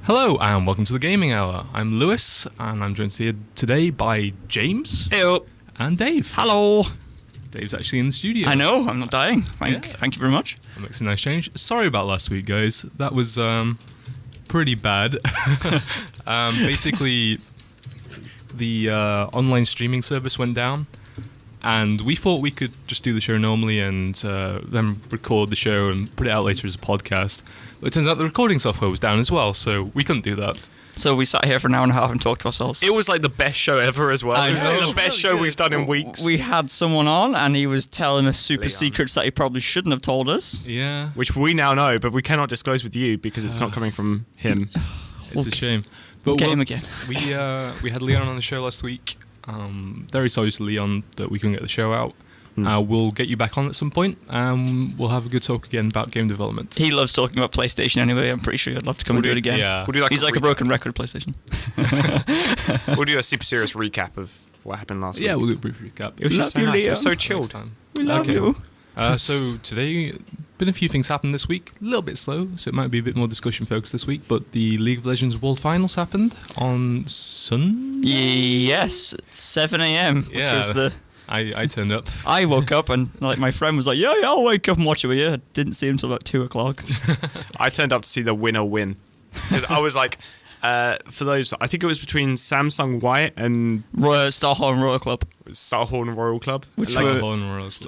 Hello and welcome to the Gaming Hour. I'm Lewis and I'm joined here today by James. Heyo. And Dave. Hello. Dave's actually in the studio. I know, I'm not dying. Thank you very much. That makes a nice change. Sorry about last week, guys. That was pretty bad. Basically, the online streaming service went down. And we thought we could just do the show normally and then record the show and put it out later as a podcast. But it turns out the recording software was down as well, so we couldn't do that. So we sat here for an hour and a half and talked to ourselves. It was like the best show ever as well. It was like the best show we've done in weeks. We had someone on and he was telling us super secrets that he probably shouldn't have told us. Yeah. Which we now know, but we cannot disclose with you because it's not coming from him. It's a shame. But we'll get him again. We had Leon on the show last week. Very sorry to Leon that we couldn't get the show out. We'll get you back on at some point and we'll have a good talk again about game development. He loves talking about PlayStation anyway. I'm pretty sure he'd love to come and do it again. Yeah. We'll do He's like a broken record PlayStation. We'll do a super serious recap of what happened last week. Yeah, we'll do a brief recap. It was just so nice. It was so chilled. We love you. So today, been a few things happened this week. A little bit slow, so it might be a bit more discussion focused this week. But the League of Legends World Finals happened on Sunday. Yes, at 7 a.m. Which was the. I turned up. I woke up and like my friend was like, "Yeah, I'll wake up and watch it with you." I didn't see him until about 2 o'clock. I turned up to see the winner win. 'Cause I was like, for those, I think it was between Samsung White and Starhorn Royal Club. Starhorn Royal Club. Which Like were,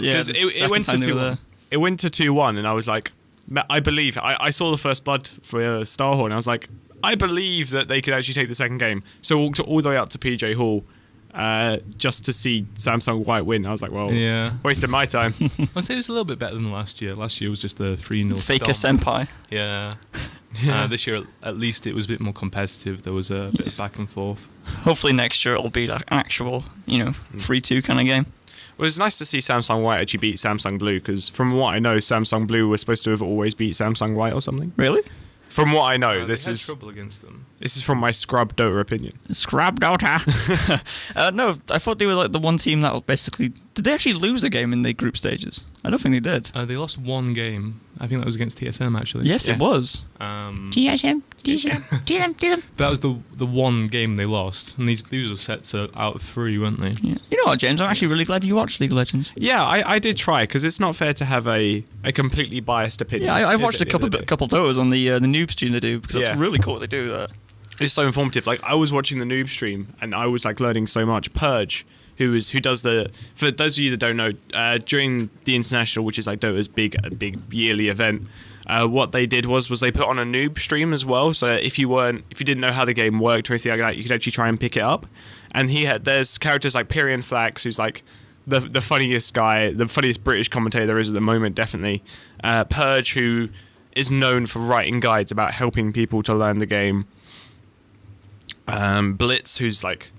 yeah, Because it went to 2-1. It went to 2-1, and I was like, I believe. I saw the first blood for Starhorn. I was like, I believe that they could actually take the second game. So walked all the way up to PJ Hall. Just to see Samsung White win. I was like, well, wasted my time. I'd say it was a little bit better than last year. Last year was just a 3-0 Faker Senpai. Yeah. This year, at least, it was a bit more competitive. There was a bit of back and forth. Hopefully next year it'll be like an actual, 3-2 kind of game. It was nice to see Samsung White actually beat Samsung Blue, because from what I know, Samsung Blue was supposed to have always beat Samsung White or something. Really? From what I know, This is trouble against them. This is from my scrub Dota opinion. Scrub Dota. No, I thought they were like the one team that basically. Did they actually lose a game in the group stages? I don't think they did. They lost one game. I think that was against TSM actually. Yes, it was. TSM. That was the one game they lost, and these were sets out of 3, weren't they? Yeah. You know what, James? I'm actually really glad you watched League of Legends. Yeah, I did try, because it's not fair to have a completely biased opinion. Yeah, I've watched a couple Dotas on the noob stream they do, because it's really cool they do that. It's so informative. Like, I was watching the noob stream, and I was like learning so much. Purge, who does the, for those of you that don't know, during the International, which is like Dota's big yearly event, what they did was they put on a noob stream as well. So if you didn't know how the game worked or anything like that, you could actually try and pick it up. And there's characters like Pyrian Flax, who's like the funniest guy, the funniest British commentator there is at the moment, definitely. Purge, who is known for writing guides about helping people to learn the game. Blitz, who's like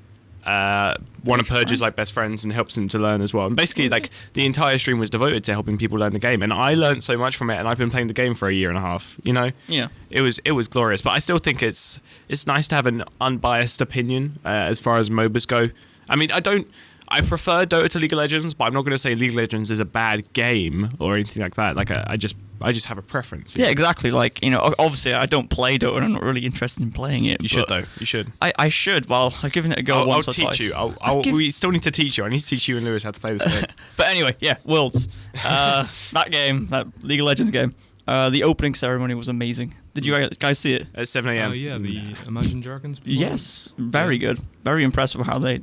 one of Purge's like best friends and helps him to learn as well. And basically, like, the entire stream was devoted to helping people learn the game, and I learned so much from it. And I've been playing the game for a year and a half. Yeah, it was glorious. But I still think it's nice to have an unbiased opinion as far as MOBAs go. I mean, I prefer Dota to League of Legends, but I'm not going to say League of Legends is a bad game or anything like that. Like, I just have a preference. Yeah, exactly. Like, obviously I don't play Dota and I'm not really interested in playing it. You should, though. You should. I should. Well, I've given it a go once or twice. I'll teach you. We still need to teach you. I need to teach you and Lewis how to play this game. But anyway, yeah, Worlds. That game, that League of Legends game, the opening ceremony was amazing. Did you guys see it? At 7 a.m. Yeah, the Imagine Dragons. Yes, very good. Very impressed with how they,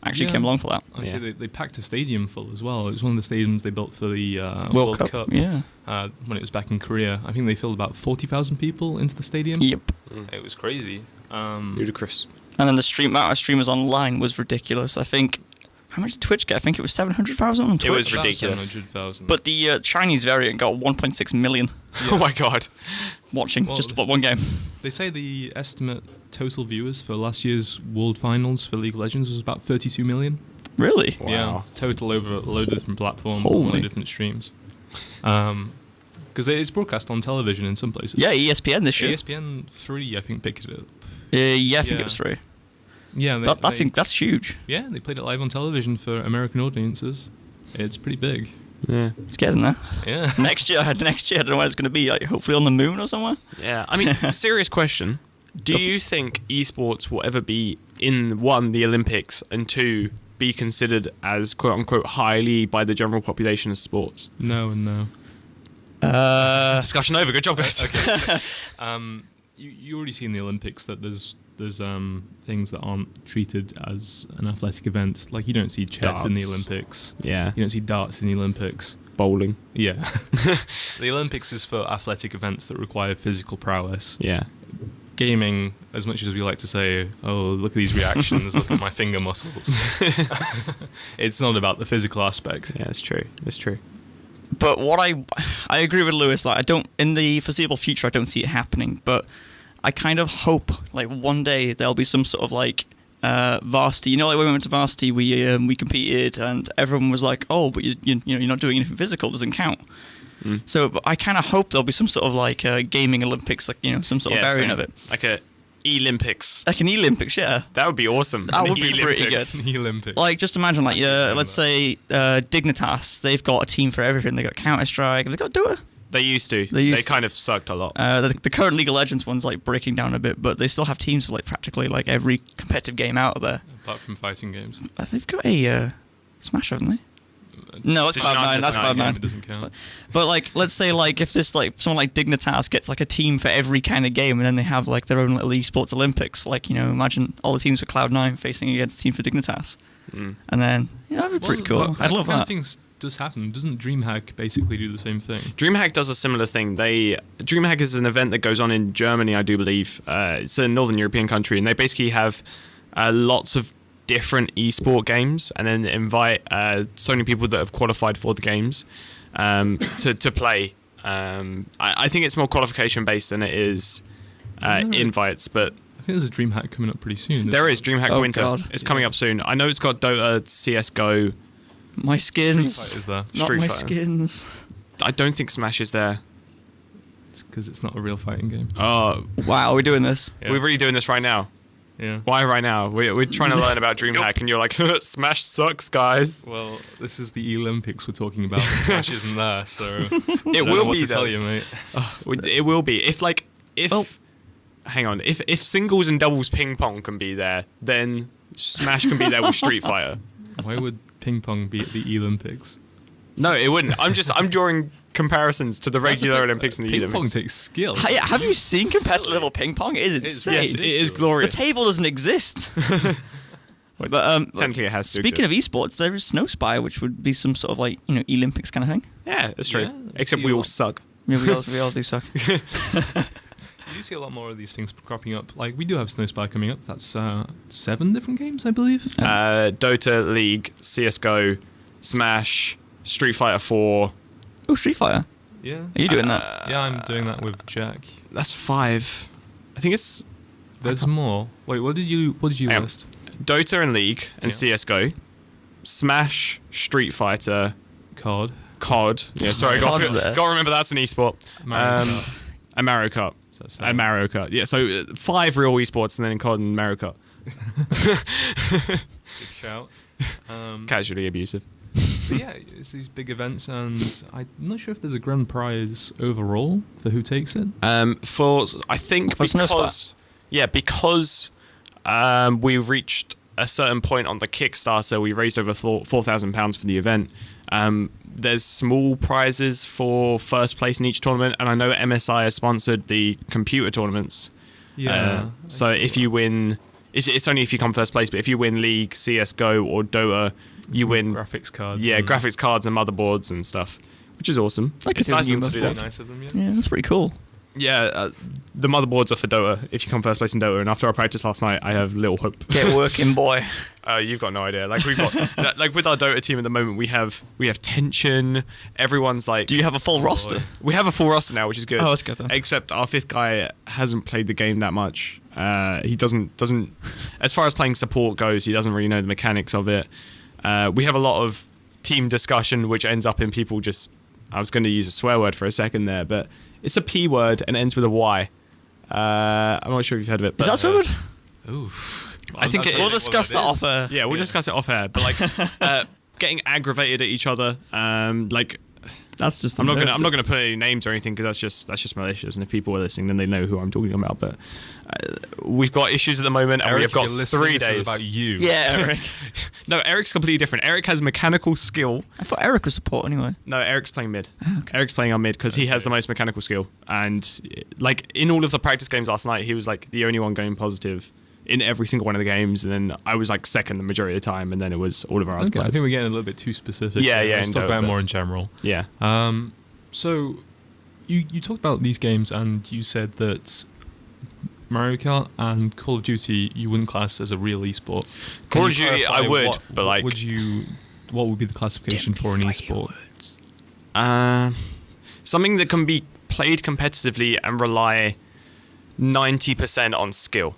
actually came along for that. I see they packed a stadium full as well. It was one of the stadiums they built for the World Cup. Yeah. When it was back in Korea. I think they filled about 40,000 people into the stadium. Yep. It was crazy. Ludicrous. And then the amount of streamers online was ridiculous. I think, how much did Twitch get? I think it was 700,000 on Twitch. It was ridiculous. 700,000. But the Chinese variant got 1.6 million. Yeah. Oh my god. Watching just one game. They say the estimate total viewers for last year's World Finals for League of Legends was about 32 million. Really? Wow. Yeah, total over a load of different platforms, a Holy. lot of different streams. Because it's broadcast on television in some places. Yeah, ESPN this year. ESPN 3, I think, picked it up. I think it was 3. Yeah, that's huge. Yeah, they played it live on television for American audiences. It's pretty big. Yeah. It's getting there. Yeah. Next year, I don't know where it's going to be. Like, hopefully on the moon or somewhere. Yeah. I mean, serious question. Do you think esports will ever be in one, the Olympics, and two, be considered as quote unquote highly by the general population as sports? No and no. Discussion over. Good job, guys. Okay. You already see in the Olympics that there's things that aren't treated as an athletic event. Like you don't see chess in the Darts. Olympics. Yeah. You don't see darts in the Olympics. Bowling. Yeah. The Olympics is for athletic events that require physical prowess. Yeah. Gaming, as much as we like to say, oh, look at these reactions, look at my finger muscles. It's not about the physical aspect. Yeah, that's true. That's true. But what I agree with Lewis. Like I don't in the foreseeable future, I don't see it happening. But I kind of hope like one day there'll be some sort of like varsity. You know, like when we went to varsity, we competed, and everyone was like, "Oh, but you're not doing anything physical. It doesn't count." So but I kind of hope there'll be some sort of like gaming Olympics, like some sort of variant of it, like a Olympics. like an Olympics. Yeah, That would be awesome. That would be pretty good. The Olympics. like just imagine like let's say Dignitas. They've got a team for everything. They got Counter Strike. They've got Dota. They used to. They used They to. kind of sucked a lot. The current League of Legends one's like breaking down a bit, but they still have teams for like practically like every competitive game out of there. Apart from fighting games. They've got a Smash, haven't they? No, that's Decision Cloud9. Arts That's is Fighting game, Cloud9. it doesn't count. But like, let's say like if this like someone like Dignitas gets like a team for every kind of game, and then they have like their own little esports Olympics. Like imagine all the teams for Cloud9 facing against a team for Dignitas, and then that'd be pretty cool. I'd love kind that. of things does happen. Doesn't DreamHack basically do the same thing? DreamHack does a similar thing. DreamHack is an event that goes on in Germany, I do believe. It's a Northern European country, and they basically have lots of different esport games, and then invite so many people that have qualified for the games to play. I think it's more qualification based than it is invites, but I think there's a DreamHack coming up pretty soon. there is DreamHack Oh, Winter. God. It's coming up soon. I know it's got Dota, CS:GO. My Street skins, Fighter's there. not Street my Fighter. skins. I don't think Smash is there. It's because it's not a real fighting game. Oh, Wow, we're doing this. Yeah. we're really doing this right now. Yeah. Why right now? We're trying to learn about DreamHack, and you're like, Smash sucks, guys. Well, this is the Olympics we're talking about. And Smash isn't there, so I It don't know will what be to tell though. you, mate. It will be. Hang on. If singles and doubles ping pong can be there, then Smash can be there with Street Fighter. Why would ping pong be at the Olympics? No, it wouldn't. I'm drawing comparisons to the regular Olympics and the Ping pong Olympics. takes skill. Yeah, have you seen competitive level ping pong? It is insane. Yes, it is The glorious. table doesn't exist. But Technically, it has to speaking exist. of esports, there is Snow Spire, which would be some sort of like Olympics kind of thing. Yeah, that's true. Yeah, Except see we a all lot. suck. Yeah, we all do suck. You do see a lot more of these things cropping up. Like, we do have Snow Spire coming up. That's 7 different games, I believe. Dota, League, CS:GO, Smash, Street Fighter 4. Oh, Street Fighter. Yeah. Are you doing that? Yeah, I'm doing that with Jack. That's 5. I think it's There's more. Wait, what did you Hang on. list? Dota and League and Yeah. CS:GO, Smash, Street Fighter, COD. COD. Yeah, sorry, COD's there. got to remember that's an esport. Mario Kart. And Mario Kart. So that's And Mario Kart. Yeah, so 5 real esports and then COD and Mario Kart. Big shout. Casually abusive. But yeah, it's these big events, and I'm not sure if there's a grand prize overall for who takes it. I think For Snow because we reached a certain point on the Kickstarter, we raised over £4,000 for the event. There's small prizes for first place in each tournament, and I know MSI has sponsored the computer tournaments. So if you win, it's only if you come first place, but if you win League, CS:GO, or Dota, you win graphics cards. Yeah, and graphics cards and motherboards and stuff, which is awesome. Like It's a nice of new them to do Very that. nice of them, yeah. Yeah, that's pretty cool. Yeah, the motherboards are for Dota. If you come first place in Dota, and after our practice last night, I have little hope. Get working, boy. You've got no idea. Like we've got, like with our Dota team at the moment, we have tension. Everyone's like, Do you have a full roster? we have a full roster now, which is good. Oh, that's good then. Except our 5th guy hasn't played the game that much. He doesn't. As far as playing support goes, he doesn't really know the mechanics of it. We have a lot of team discussion, which ends up in people just. I was going to use a swear word for a second there, but it's a P word and ends with a Y. I'm not sure if you've heard of it. Is But, that so good? Oof. I think We'll discuss that off air. yeah, we'll discuss it off air. But like getting aggravated at each other, like That's just. I'm not gonna put any names or anything because that's just malicious. And if people are listening, then they know who I'm talking about. But we've got issues at the moment, and Eric, we've got you're listening, 3 this days. is about you. Yeah, Eric. No, Eric's completely different. Eric has mechanical skill. I thought Eric was support anyway. No, Eric's playing mid. Eric's playing on mid because he has the most mechanical skill. And like in all of the practice games last night, he was like the only one going positive in every single one of the games. And then I was like second the majority of the time. And then it was all of our other Okay, I players. think we're getting a little bit too specific. Yeah, yeah, Let's in talk Dota, about but- more in general. Yeah. So, you talked about these games and you said that Mario Kart and Call of Duty you wouldn't class as a real esport. Can Call you of Duty, clarify I would, but like, what would be the classification for an esport? something that can be played competitively and rely 90% on skill.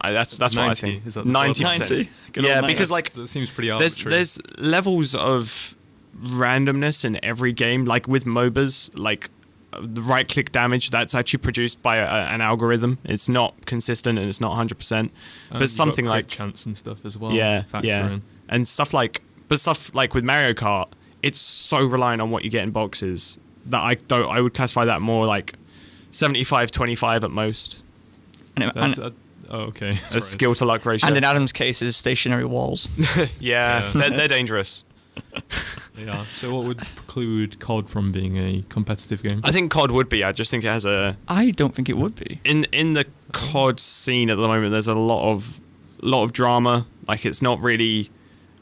That's what I 90? think. Is that the 90%. 90? Good old Yeah, 90. because like That seems pretty there's arbitrary. there's levels of randomness in every game. Like with MOBAs, like the right click damage that's actually produced by an algorithm. It's not consistent and it's not 100%. And But you've something got like chance and stuff as well. yeah, to factor yeah, in. and stuff like with Mario Kart, it's so reliant on what you get in boxes that I would classify that more like 75-25 at most. Oh, okay. A skill to luck ratio. And in Adam's case, is stationary walls. yeah, they're dangerous. Yeah. So what would preclude COD from being a competitive game? I think COD would be. I just think it has a I don't think it would be. in the COD scene at the moment. There's a lot of drama. Like it's not really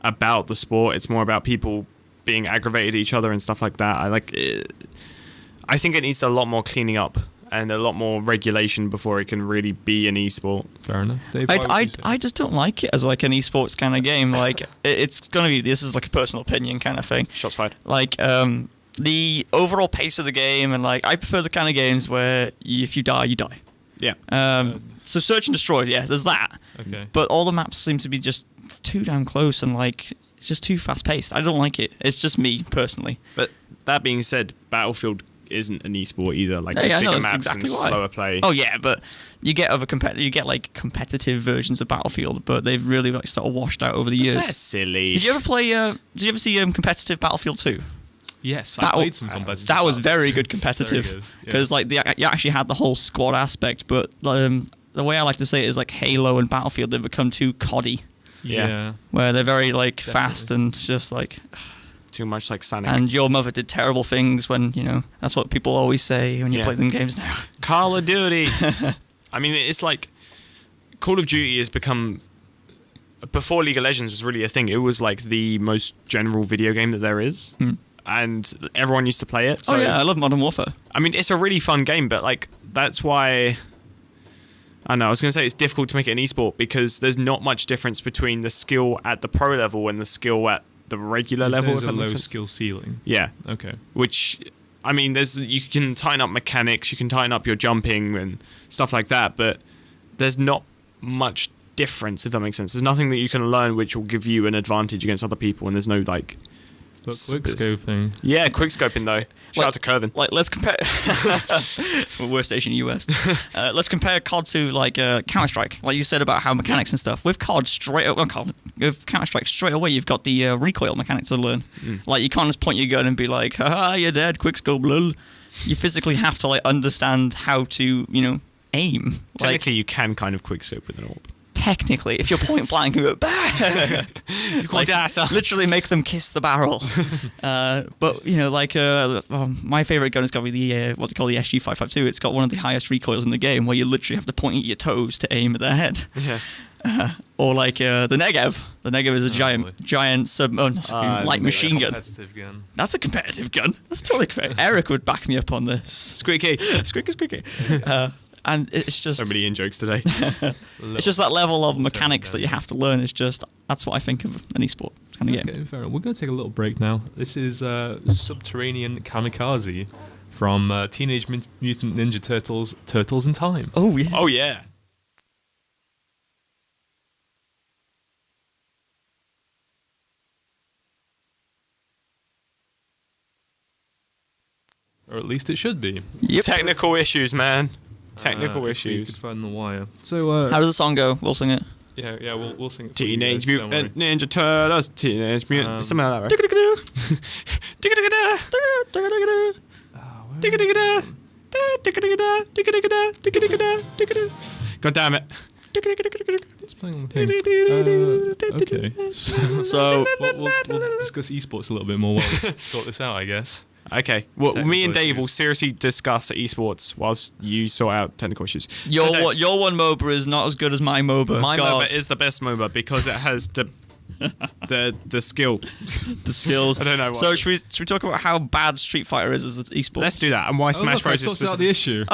about the sport. It's more about people being aggravated at each other and stuff like that. I think it needs a lot more cleaning up and a lot more regulation before it can really be an esport. Fair enough. Dave, what would you say? I just don't like it as like an esports kind of game. Like it's gonna be, this is like a personal opinion kind of thing. Shots fired. Like the overall pace of the game, and like I prefer the kind of games where if you die, you die. Yeah. So search and destroy, yeah, there's that. Okay. But all the maps seem to be just too damn close and like it's just too fast paced. I don't like it. It's just me personally. But that being said, Battlefield isn't an esport either. Like Yeah, I know, bigger that's maps exactly and why. slower play. Oh yeah, but you get you get like competitive versions of Battlefield, but they've really like sort of washed out over the years. They're silly. Did you ever play? Did you ever see competitive Battlefield 2? Yes, I That played was- some competitive. That was very good It's very competitive good, yeah. because like you actually had the whole squad aspect. But the way I like to say it is like Halo and Battlefield, they've become too coddy, Yeah. where they're very like fast and just like. Too much like Sonic. And your mother did terrible things when that's what people always say when you Yeah. play them games now. Call of Duty. I mean, it's like Call of Duty has become. Before League of Legends was really a thing, it was like the most general video game that there is. And everyone used to play it. So, Oh yeah, I love Modern Warfare. I mean, it's a really fun game, but like that's why. I don't know. I was going to say it's difficult to make it an esport because there's not much difference between the skill at the pro level and the skill at the regular level. There's if a that low makes sense. skill ceiling. Yeah. Okay. Which, I mean, you can tighten up mechanics, you can tighten up your jumping and stuff like that, but there's not much difference, if that makes sense. There's nothing that you can learn which will give you an advantage against other people, and there's no like. But quickscoping. Yeah, quickscoping though. Shout out to Curvin. Like let's compare. Worst station in the US. Let's compare COD to like Counter Strike. Like you said about how mechanics and stuff. With COD with Counter Strike straight away, you've got the recoil mechanics to learn. Like you can't just point your gun and be like, "Haha, you're dead. Quickscope, lol." You physically have to like understand how to aim. Like, Technically, you can kind of quickscope with an orb. technically, if you're point blank, you go, bah! Like, literally make them kiss the barrel. But my favorite gun has got to be the what they call the SG-552. It's got one of the highest recoils in the game, where you literally have to point at your toes to aim at their head. Yeah. Or like the Negev. The Negev is a giant light machine gun. Competitive gun. That's a competitive gun. That's totally competitive. Eric would back me up on this. Squeaky. Squeaky. And it's just So many in jokes today. it's just that level of mechanics that you have to learn. That's what I think of an esport kind of game. Okay, fair enough. We're going to take a little break now. This is Subterranean Kamikaze from Teenage Mutant Ninja Turtles, Turtles in Time. Oh yeah. Oh yeah. Or at least it should be. Yep. Technical issues, man. Technical If we could issues. find the wire. So, How does the song go? We'll sing it. yeah, we'll sing it for you Teenage guys, don't Mutant worry. Ninja Turtles. Teenage Mutant. Something like that, right? God damn it. It's playing on the thing. Okay. So We'll discuss esports a little bit more while we sort this out, I guess. Okay. Well, me and Technical Dave will issues. seriously discuss esports whilst you sort out technical issues. your So, Dave, your one MOBA is not as good as my MOBA. my God. MOBA is the best MOBA because it has the skill. The skills. I don't know what So it is. should we talk about how bad Street Fighter is as an esports? Let's do that. And why Smash Look, I Bros is sorted out the issue.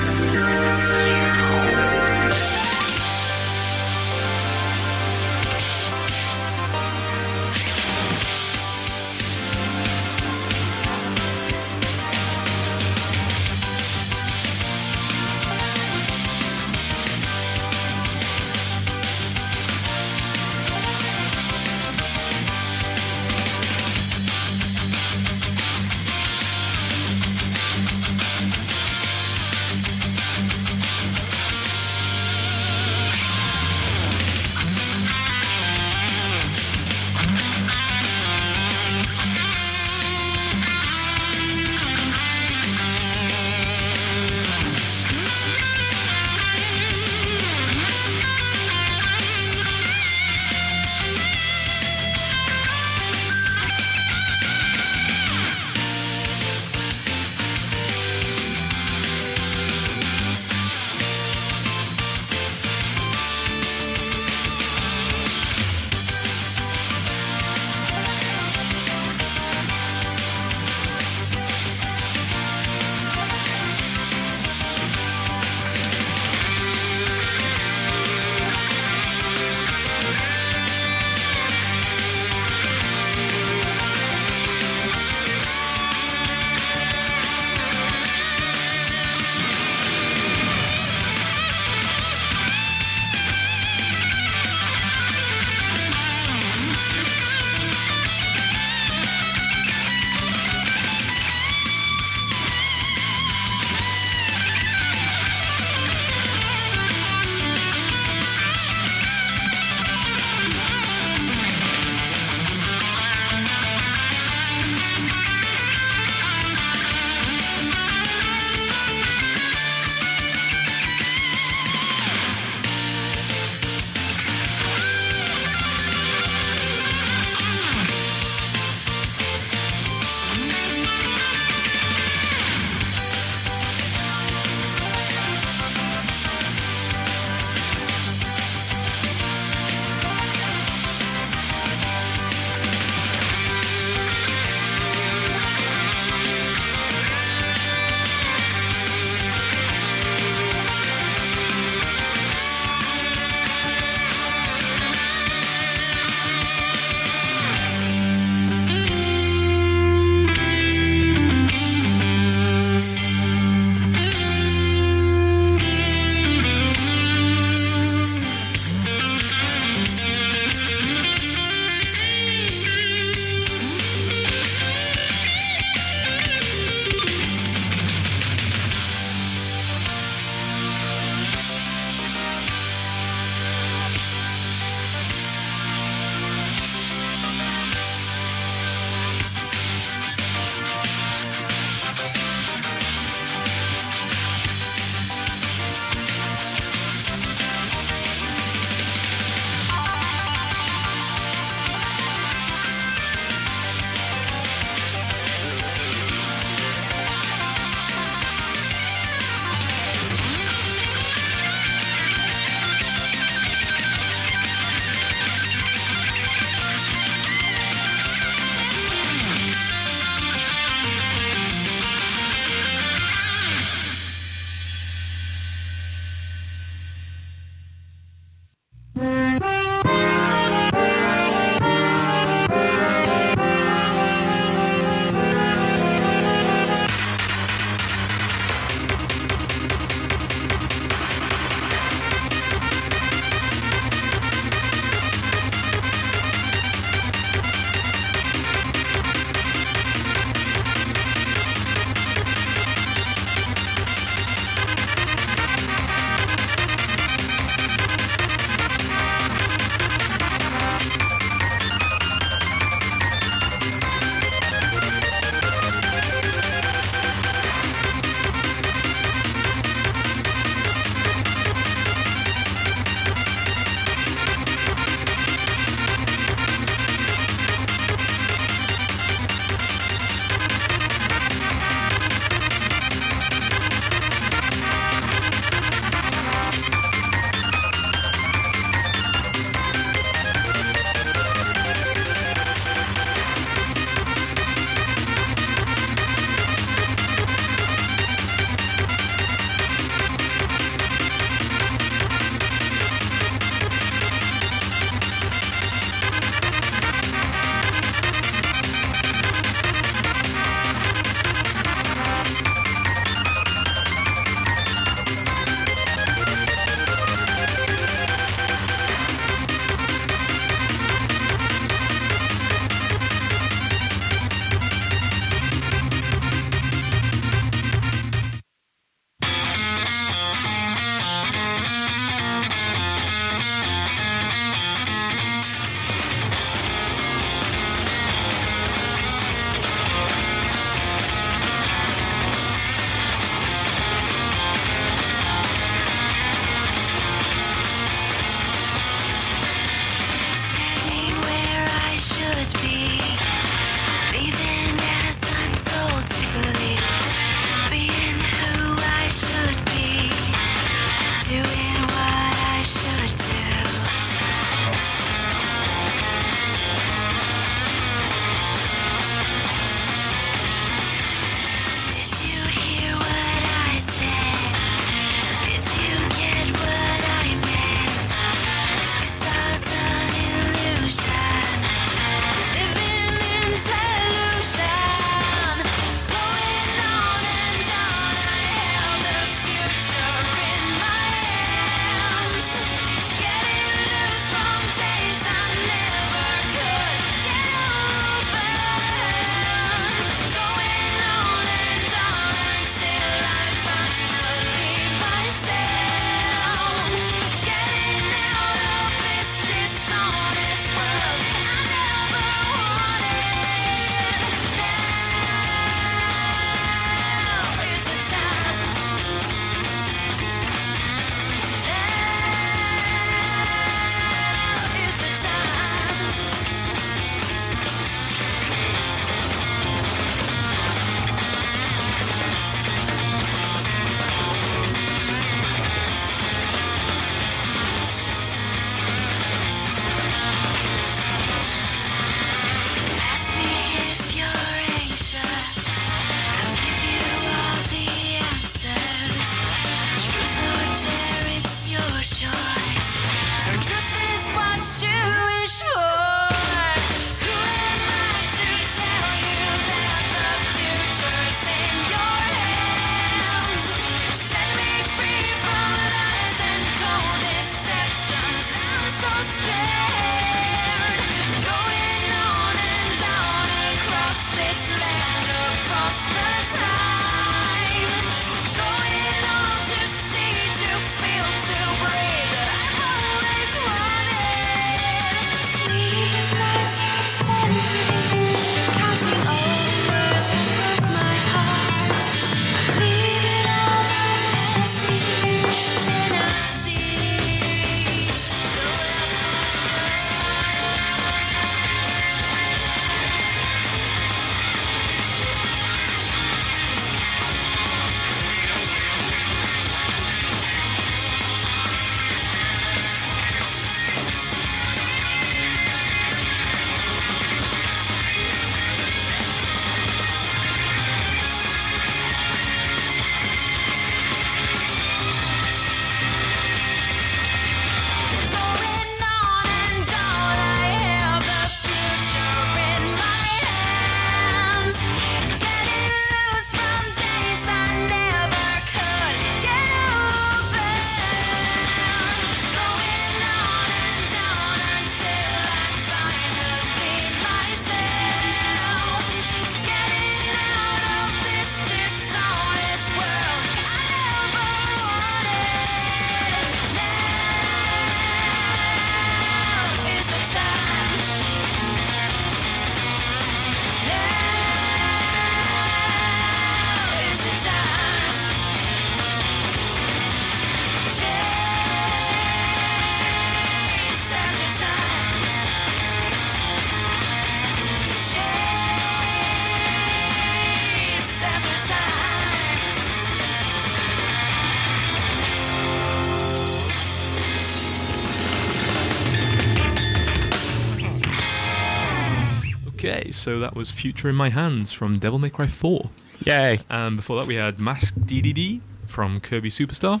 Okay, so that was Future in My Hands from Devil May Cry 4. Yay. And before that, we had Masked DDD from Kirby Superstar.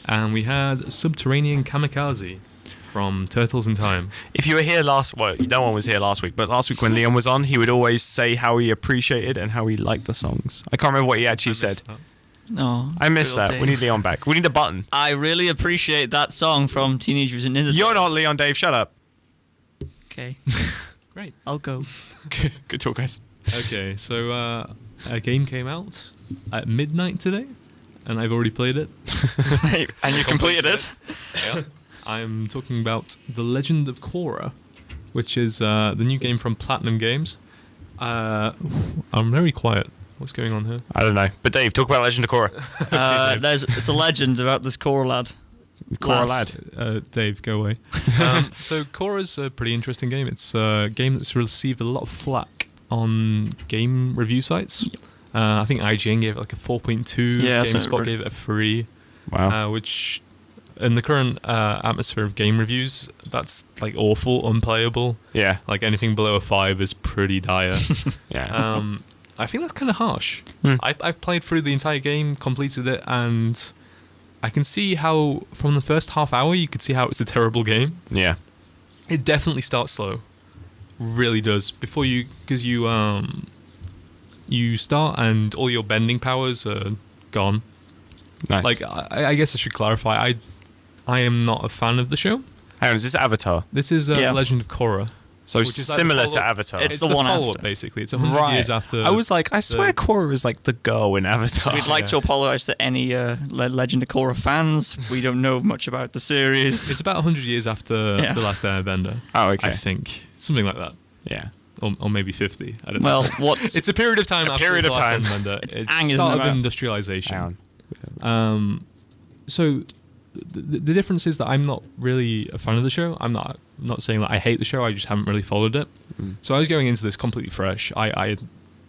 And we had Subterranean Kamikaze from Turtles in Time. If you were here no one was here last week, but last week when Leon was on, he would always say how he appreciated and how he liked the songs. I can't remember what he actually said. No, I missed good old that. We Dave. need Leon back. We need a button. I really appreciate that song from Teenage Mutant Ninja Turtles. You're not Leon, Dave. Shut up. Okay, Great. I'll go. Good talk, guys. Okay, so a game came out at midnight today, and I've already played it. And you completed it. Yep. I'm talking about The Legend of Korra, which is the new game from Platinum Games. I'm very quiet. What's going on here? I don't know. But Dave, talk about Legend of Korra. It's a legend about this Korra lad. Korra lad. Dave, go away. So Korra's a pretty interesting game. It's a game that's received a lot of flack on game review sites. I think IGN gave it like a 4.2. Yeah, GameSpot gave it a 3. Wow. Which, in the current atmosphere of game reviews, that's like awful, unplayable. Yeah. Like anything below a 5 is pretty dire. Yeah. I think that's kind of harsh. Hmm. I've played through the entire game, completed it, and I can see how from the first half hour you could see how it's a terrible game. Yeah. It definitely starts slow, really does. Before you, because you start and all your bending powers are gone. Nice. Like I guess I should clarify. I am not a fan of the show. Hang on, is this Avatar? This is Legend of Korra. So Which is like the similar to follow-up. Avatar. It's It's the the one follow-up, after. basically. It's 100 years after. I was like, I swear Korra was like the girl in Avatar. We'd like to apologise to any Legend of Korra fans. We don't know much about the series. It's about 100 years after Yeah. The Last Airbender. Oh, okay. I think. Something like that. Yeah. Or maybe 50. I don't know. Well, what? It's a period of time after period The of Last time. Airbender. It's It's Aang, isn't start it, of Matt? industrialization. Hang on. So the difference is that I'm not really a fan of the show. I'm not saying that I hate the show. I just haven't really followed it. So I was going into this completely fresh. I had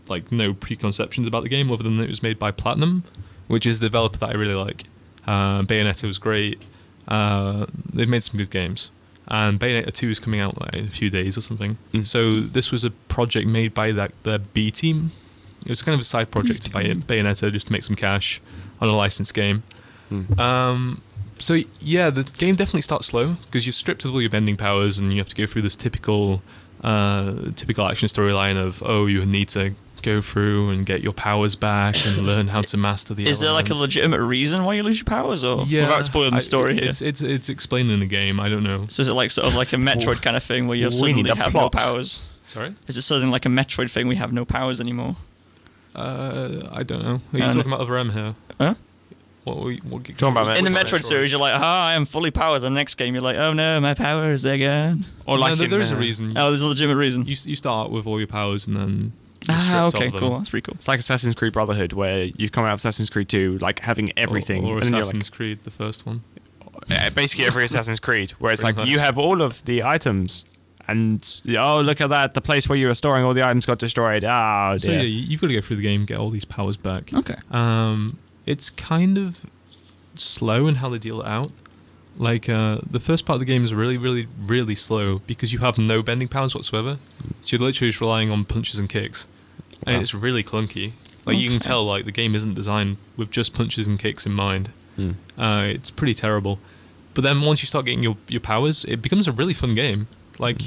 like no preconceptions about the game other than that it was made by Platinum, which is the developer that I really like. Bayonetta was great. They've made some good games. And Bayonetta 2 is coming out like, in a few days or something. So this was a project made by the B team. It was kind of a side project to Bayonetta just to make some cash on a licensed game. So yeah, the game definitely starts slow because you're stripped of all your bending powers and you have to go through this typical action storyline of you need to go through and get your powers back and learn how to master the Is there like a elements. legitimate reason why you lose your powers, or without spoiling the story here? It's explained in the game. I don't know. So is it like sort of like a Metroid kind of thing where you We suddenly need a have plot. no powers? Sorry, Is it something like a Metroid thing? We have no powers anymore. I don't know. Are you No. talking about other M here? Huh? What Talking about In the Metroid. Metroid series, you're like, I am fully powered. The next game, you're like, oh no, my powers, they're gone. Or like no, in, there's a reason. Oh, there's a legitimate reason. You start with all your powers and then you're stripped Okay, of them. cool. That's pretty cool. It's like Assassin's Creed Brotherhood, where you've come out of Assassin's Creed 2, like having everything. Or and then you're Assassin's Creed, the first one. basically every Assassin's Creed, where it's Pretty like much. you have all of the items, and look at that, the place where you were storing all the items got destroyed. Oh So dear. yeah, you've got to go through the game, get all these powers back. Okay. It's kind of slow in how they deal it out. Like the first part of the game is really, really, really slow because you have no bending powers whatsoever. So you're literally just relying on punches and kicks, and Wow. it's really clunky. Like you can tell, like the game isn't designed with just punches and kicks in mind. It's pretty terrible. But then once you start getting your powers, it becomes a really fun game. Like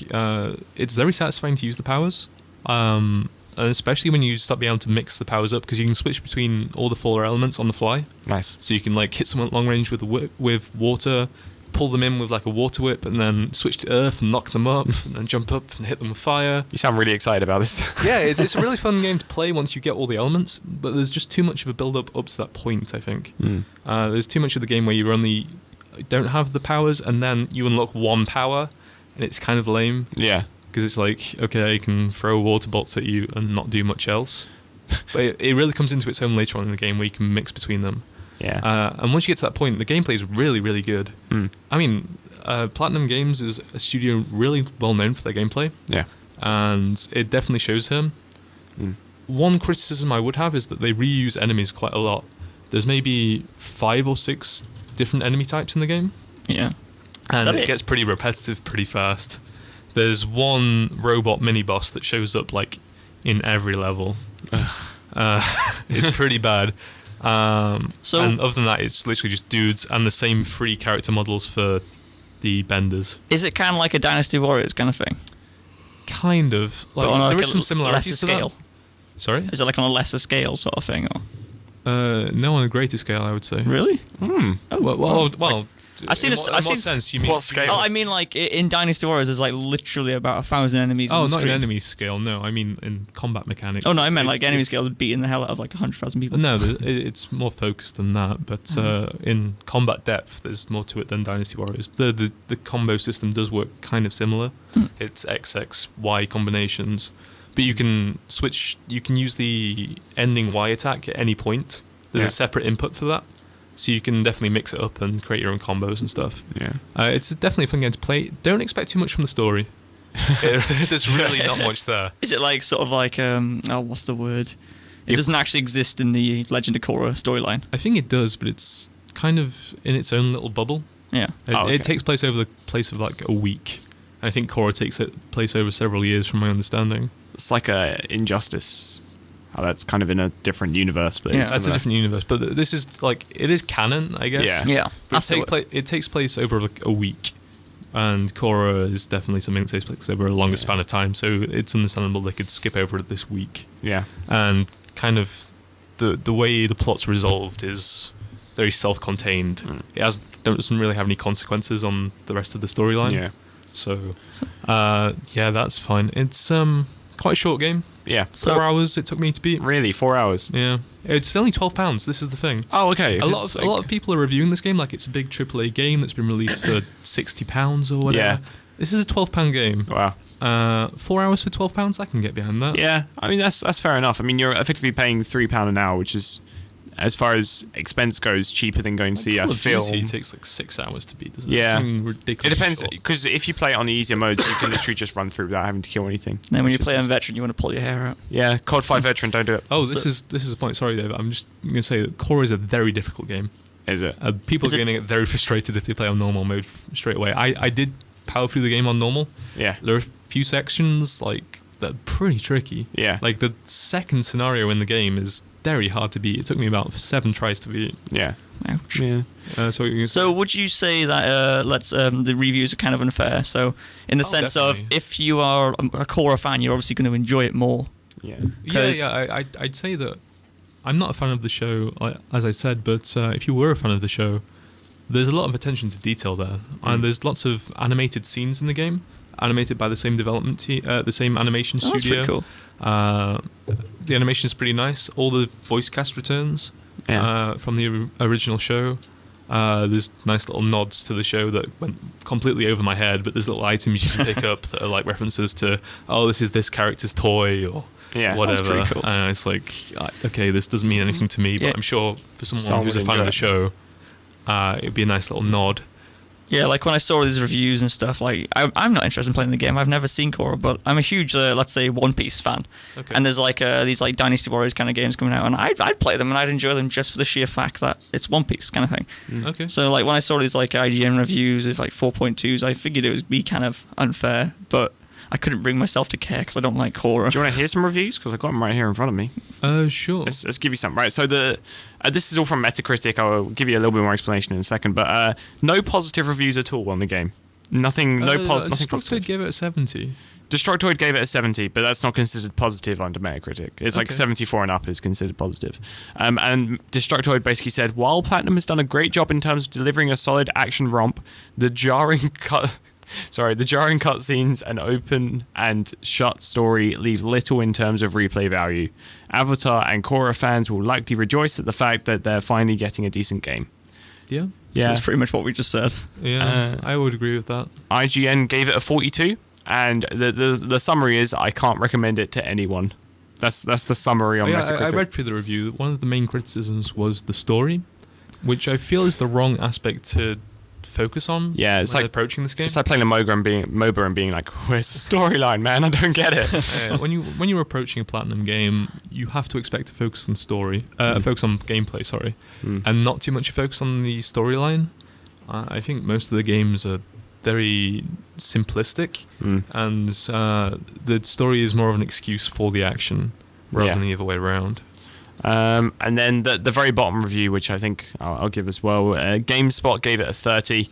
it's very satisfying to use the powers. And especially when you start being able to mix the powers up because you can switch between all the 4 elements on the fly. Nice. So you can like hit someone at long range with with water, pull them in with like a water whip, and then switch to earth and knock them up, and then jump up and hit them with fire. You sound really excited about this. Yeah, it's a really fun game to play once you get all the elements, but there's just too much of a build up to that point, I think. There's too much of the game where you only don't have the powers, and then you unlock one power, and it's kind of lame. Yeah. Because it's like, okay, I can throw water bolts at you and not do much else. But it really comes into its own later on in the game where you can mix between them. Yeah. And once you get to that point, the gameplay is really, really good. I mean, Platinum Games is a studio really well known for their gameplay. Yeah. And it definitely shows here. One criticism I would have is that they reuse enemies quite a lot. There's maybe 5 or 6 different enemy types in the game. Yeah. And that it it? gets pretty repetitive pretty fast. There's one robot mini boss that shows up like in every level. It's pretty bad. And other than that, it's literally just dudes and the same 3 character models for the benders. Is it kind of like a Dynasty Warriors kind of thing? Kind of. Like, on there like is some similarities lesser to scale. that. Sorry? Is it like on a lesser scale sort of thing? Or? No, on a greater scale, I would say. Really? Oh, well, I've seen in what sense you mean? What scale? Oh, I mean, like in Dynasty Warriors, there's like literally about 1,000 enemies. Oh, on the not in screen. enemy scale. No, I mean in combat mechanics. Oh no, I It's- meant it's- like enemy it's- scale is beating the hell out of like 100,000 people. No, it's more focused than that. But in combat depth, there's more to it than Dynasty Warriors. The combo system does work kind of similar. It's XXY combinations, but you can switch. You can use the ending Y attack at any point. There's a separate input for that. So you can definitely mix it up and create your own combos and stuff. Yeah. It's definitely a fun game to play. Don't expect too much from the story. There's really not much there. Is it like sort of like what's the word? It doesn't actually exist in the Legend of Korra storyline. I think it does, but it's kind of in its own little bubble. Yeah. It takes place over the place of like a week. I think Korra takes place over several years, from my understanding. It's like a Injustice. Oh, that's kind of in a different universe, but Yeah, it's That's a similar. different universe, but this is like it is canon, I guess. Yeah. Yeah. But it takes place over like a week, and Korra is definitely something that takes place over a longer span of time. So it's understandable they could skip over it this week. Yeah. And kind of the way the plot's resolved is very self-contained. It doesn't really have any consequences on the rest of the storyline. Yeah. So yeah, that's fine. It's quite a short game. Yeah. 4 hours it took me to beat. Really, 4 hours. Yeah, it's only £12. This is the thing. Oh, okay. A lot of people are reviewing this game like it's a big AAA game that's been released for £60 or whatever. Yeah. This is a £12 game. Wow. 4 hours for £12, I can get behind that. Yeah. I mean, that's fair enough. I mean, you're effectively paying £3 an hour, which is, as far as expense goes, cheaper than going to see a Call of film. Duty takes like 6 hours to beat, doesn't it? Yeah. Something ridiculous. It depends, short. because if you play it on the easier modes, you can literally just run through without having to kill anything. Then when you Which play is- on Veteran, you want to pull your hair out. Yeah, COD 5 Veteran, don't do it. Oh, this is a point. Sorry, Dave. I'm just going to say that Korra is a very difficult game. Is it? People Is are it- going to get very frustrated if they play on normal mode straight away. I did power through the game on normal. Yeah. There are a few sections like that are pretty tricky. Yeah. Like the second scenario in the game is very hard to beat. It took me about 7 tries to beat. Yeah. Ouch. Yeah. So would you say that the reviews are kind of unfair? So in the sense definitely. of if you are a Korra fan, you're obviously going to enjoy it more. Yeah. I'd say that I'm not a fan of the show, as I said, but if you were a fan of the show, there's a lot of attention to detail there, and there's lots of animated scenes in the game, animated by the same development team, the same animation Oh, that's studio. pretty cool. The animation is pretty nice. All the voice cast returns from the original show. There's nice little nods to the show that went completely over my head, but there's little items you can pick up that are like references to, oh, this is this character's toy or whatever. That's pretty cool. And it's like, okay, this doesn't mean anything to me, but Yeah. I'm sure for someone Someone who's a would fan of the enjoy show, it'd be a nice little nod. Yeah, like when I saw these reviews and stuff, like I'm not interested in playing the game. I've never seen Korra, but I'm a huge, let's say, One Piece fan. Okay. And there's like these like Dynasty Warriors kind of games coming out, and I'd play them and I'd enjoy them just for the sheer fact that it's One Piece kind of thing. Okay. So like when I saw these like IGN reviews of like 4.2s, I figured it would be kind of unfair, but I couldn't bring myself to care because I don't like Korra. Do you want to hear some reviews? Because I've got them right here in front of me. Sure. Let's give you some. Right, so this is all from Metacritic. I'll give you a little bit more explanation in a second. But no positive reviews at all on the game. Nothing. Nothing Destructoid positive. gave it a 70. Destructoid gave it a 70, but that's not considered positive under Metacritic. It's like Okay. 74 and up is considered positive. And Destructoid basically said, while Platinum has done a great job in terms of delivering a solid action romp, the jarring cutscenes and open and shut story leave little in terms of replay value. Avatar and Korra fans will likely rejoice at the fact that they're finally getting a decent game. Yeah. Yeah. That's pretty much what we just said. Yeah, I would agree with that. IGN gave it a 42, and the summary is, I can't recommend it to anyone. That's the summary on Metacritic. I read through the review. One of the main criticisms was the story, which I feel is the wrong aspect to focus on. Yeah, it's when like approaching this game. It's like playing a MOBA and being like, where's the storyline, man? I don't get it. When you're approaching a platinum game, you have to expect to focus on story, focus on gameplay, sorry, and not too much focus on the storyline. I think most of the games are very simplistic, and the story is more of an excuse for the action rather than the other way around. And then the very bottom review, which I think I'll give as well, GameSpot gave it a 30,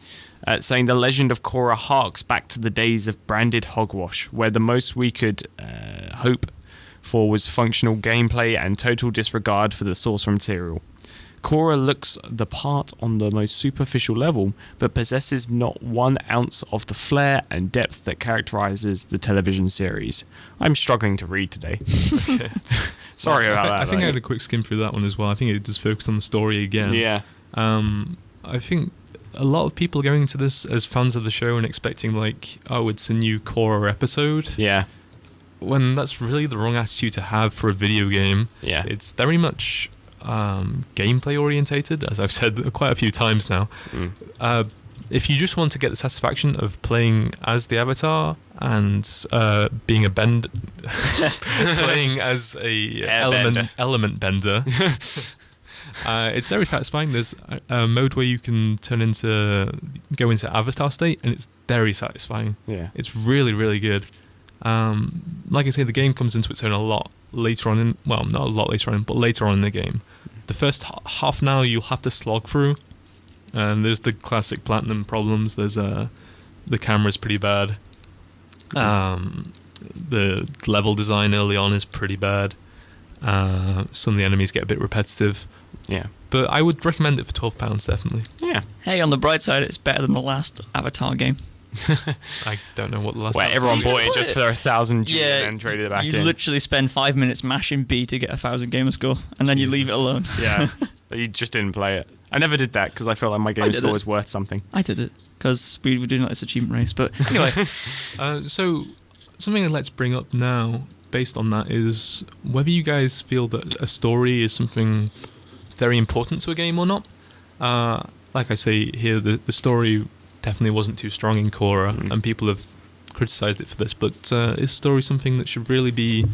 saying The Legend of Korra harks back to the days of branded hogwash, where the most we could hope for was functional gameplay and total disregard for the source material. Korra looks the part on the most superficial level, but possesses not 1 ounce of the flair and depth that characterizes the television series. I'm struggling to read today. Okay. Sorry about that. I think I had a quick skim through that one as well. I think it does focus on the story again. Yeah. I think a lot of people are going into this as fans of the show and expecting like, oh, it's a new Korra episode. Yeah. When that's really the wrong attitude to have for a video game. Yeah. It's very much gameplay orientated, as I've said quite a few times now. If you just want to get the satisfaction of playing as the Avatar and being a playing as a element bender, it's very satisfying. There's a mode where you can go into Avatar state, and it's very satisfying. Yeah. It's really, really good. Like I say, the game comes into its own a lot later on not a lot later on, but later on in the game. The first half an hour you'll have to slog through, and there's the classic platinum problems. There's the camera's pretty bad. The level design early on is pretty bad. Some of the enemies get a bit repetitive. Yeah. But I would recommend it for £12, definitely. Yeah. Hey, on the bright side, it's better than the last Avatar game. I don't know what the last... Where everyone bought it just for their 1,000 G Yeah, and then traded it back in. You literally spend 5 minutes mashing B to get 1,000 gamer score, and then you leave it alone. Yeah. But you just didn't play it. I never did that because I felt like my gamer score was worth something. I did it because we were doing like this achievement race. But anyway, so something I'd like to bring up now, based on that, is whether you guys feel that a story is something very important to a game or not. Like I say here, the story definitely wasn't too strong in Korra, and people have criticised it for this, but is story something that should really be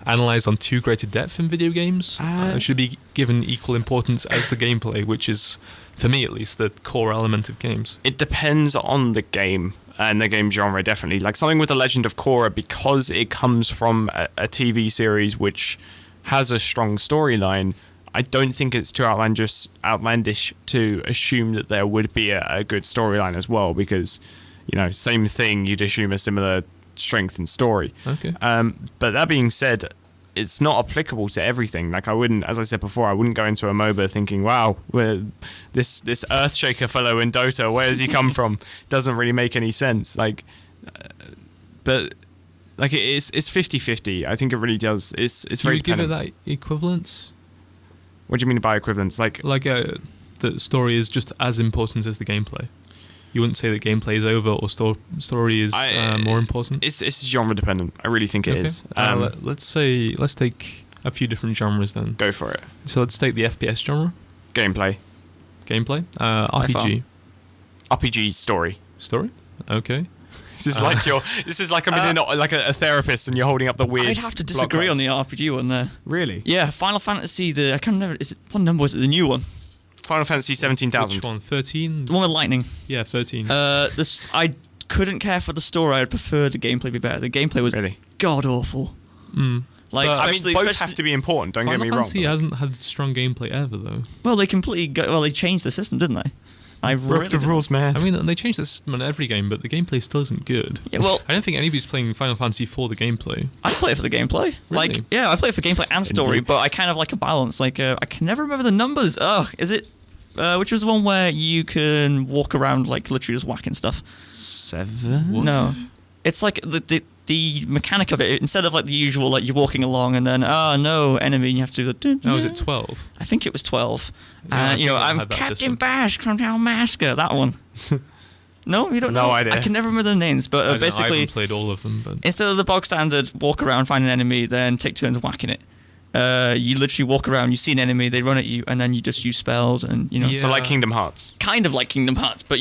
analysed on too great a depth in video games? Should be given equal importance as the gameplay, which is, for me at least, the core element of games? It depends on the game and the game genre, definitely. Like something with The Legend of Korra, because it comes from a TV series which has a strong storyline, I don't think it's too outlandish to assume that there would be a good storyline as well, because, you know, same thing, you'd assume a similar strength and story. Okay. But that being said, it's not applicable to everything. Like I wouldn't, as I said before, I wouldn't go into a MOBA thinking, wow, this Earthshaker fellow in Dota, where does he come from? Doesn't really make any sense. But it's 50-50. I think it really does. It's very dependent. Do you give it that equivalence? What do you mean by equivalence? The story is just as important as the gameplay. You wouldn't say that gameplay is over or story is more important? It's genre dependent. I really think it is. Let's take a few different genres then. Go for it. So let's take the FPS genre. Gameplay. RPG. RPG story. Story? Okay. This is like I'm in a therapist and you're holding up the weird. I'd have to disagree on the RPG one there. Really? Yeah, Final Fantasy. I can't remember. What number was it? The new one. Final Fantasy 17,000. Which one? 13? The one with lightning. Yeah, 13. I couldn't care for the story. I'd prefer the gameplay be better. The gameplay was really god awful. Both have to be important. Don't get me wrong. Final Fantasy hasn't had strong gameplay ever, though. Well, they they changed the system, didn't they? I broke the rules, man. I mean, they changed the system in every game, but the gameplay still isn't good. Yeah, well, I don't think anybody's playing Final Fantasy for the gameplay. I play it for the gameplay. Really? I play it for gameplay and story, but I kind of like a balance. I can never remember the numbers. Is it? Which was the one where you can walk around literally just whacking stuff? 7? What? No, it's like the mechanic of it. Instead of the usual, you're walking along and then no enemy, and you have to do the. No, is it 12? I think it was 12. Yeah, I'm Captain Bash from Dalmasca. That one. No, you don't know. No idea. I can never remember the names, but basically, I haven't played all of them. But instead of the bog standard walk around, find an enemy, then take turns whacking it. You literally walk around, you see an enemy, they run at you, and then you just use spells and Yeah. So like Kingdom Hearts. Kind of like Kingdom Hearts, but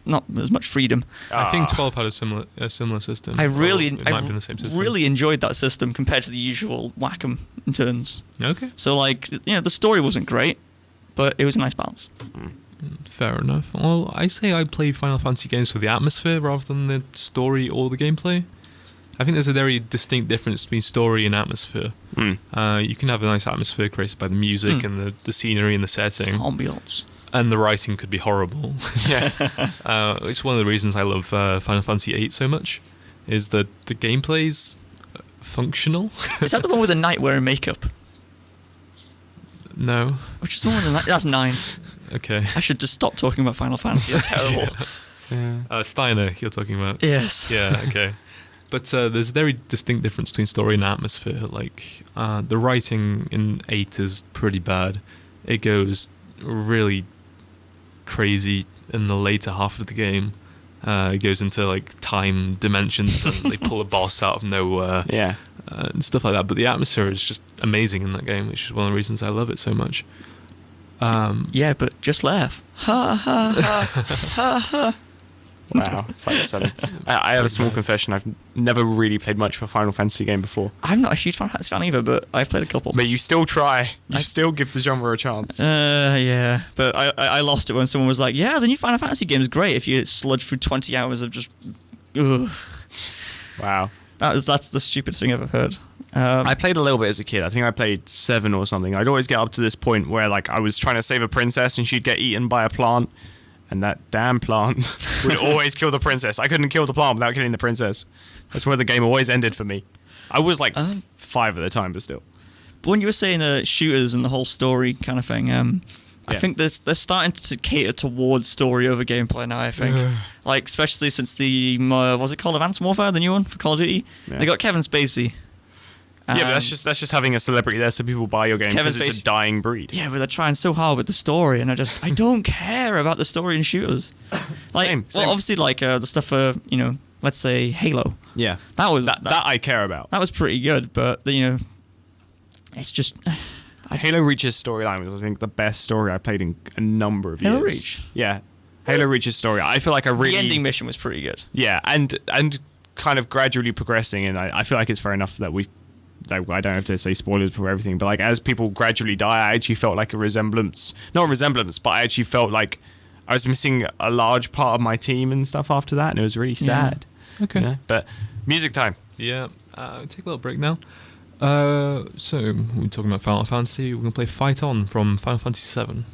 not as much freedom. I think 12 had a similar system. I really enjoyed that system compared to the usual whack 'em turns. Okay. So the story wasn't great, but it was a nice balance. Fair enough. Well, I say I play Final Fantasy games for the atmosphere rather than the story or the gameplay. I think there's a very distinct difference between story and atmosphere. You can have a nice atmosphere created by the music and the scenery and the setting. Ambiance. And the writing could be horrible. Yeah. It's one of the reasons I love Final Fantasy VIII so much, is that the gameplay's functional. Is that the one with the knight wearing makeup? No. Which is the one with the knight? That's 9. Okay. I should just stop talking about Final Fantasy. That's terrible. Steiner, you're talking about. Yes. Yeah, okay. But there's a very distinct difference between story and atmosphere. Like, the writing in 8 is pretty bad. It goes really crazy in the later half of the game. It goes into, like, time dimensions and they pull a boss out of nowhere. Yeah. And stuff like that. But the atmosphere is just amazing in that game, which is one of the reasons I love it so much. Yeah, but just laugh. Ha, ha, ha, ha, ha. Wow, it's like 7. I have a small confession. I've never really played much of a Final Fantasy game before. I'm not a huge Final Fantasy fan either, but I've played a couple. But you still try. You still give the genre a chance. Yeah. But I lost it when someone was like, yeah, the new Final Fantasy game is great if you sludge through 20 hours of just... Ugh. Wow. That's the stupidest thing I've ever heard. I played a little bit as a kid. I think I played 7 or something. I'd always get up to this point where, like, I was trying to save a princess and she'd get eaten by a plant. And that damn plant would always kill the princess. I couldn't kill the plant without killing the princess. That's where the game always ended for me. I was like 5 at the time, but still. But when you were saying shooters and the whole story kind of thing, I think they're starting to cater towards story over gameplay now, I think. Like, especially since the, what's it called, Advanced Warfare, the new one for Call of Duty? Yeah. They got Kevin Spacey. Yeah, but that's just having a celebrity there so people buy your game because it's a dying breed. Yeah, but they're trying so hard with the story, and I don't care about the story in shooters. Like, Same. Well, obviously, like the stuff for let's say Halo. Yeah, that was that I care about. That was pretty good, but it's just Halo Reach's storyline was, I think, the best story I played in a number of years. Halo Reach. Yeah, Halo Reach's story. I feel like the ending mission was pretty good. Yeah, and kind of gradually progressing, and I feel like it's fair enough that I don't have to say spoilers for everything, but like as people gradually die, I actually felt like not a resemblance, but I actually felt like I was missing a large part of my team and stuff after that, and it was really sad. Yeah. Okay. But music time. Yeah, take a little break now. So we're talking about Final Fantasy. We're gonna play Fight On from Final Fantasy VII.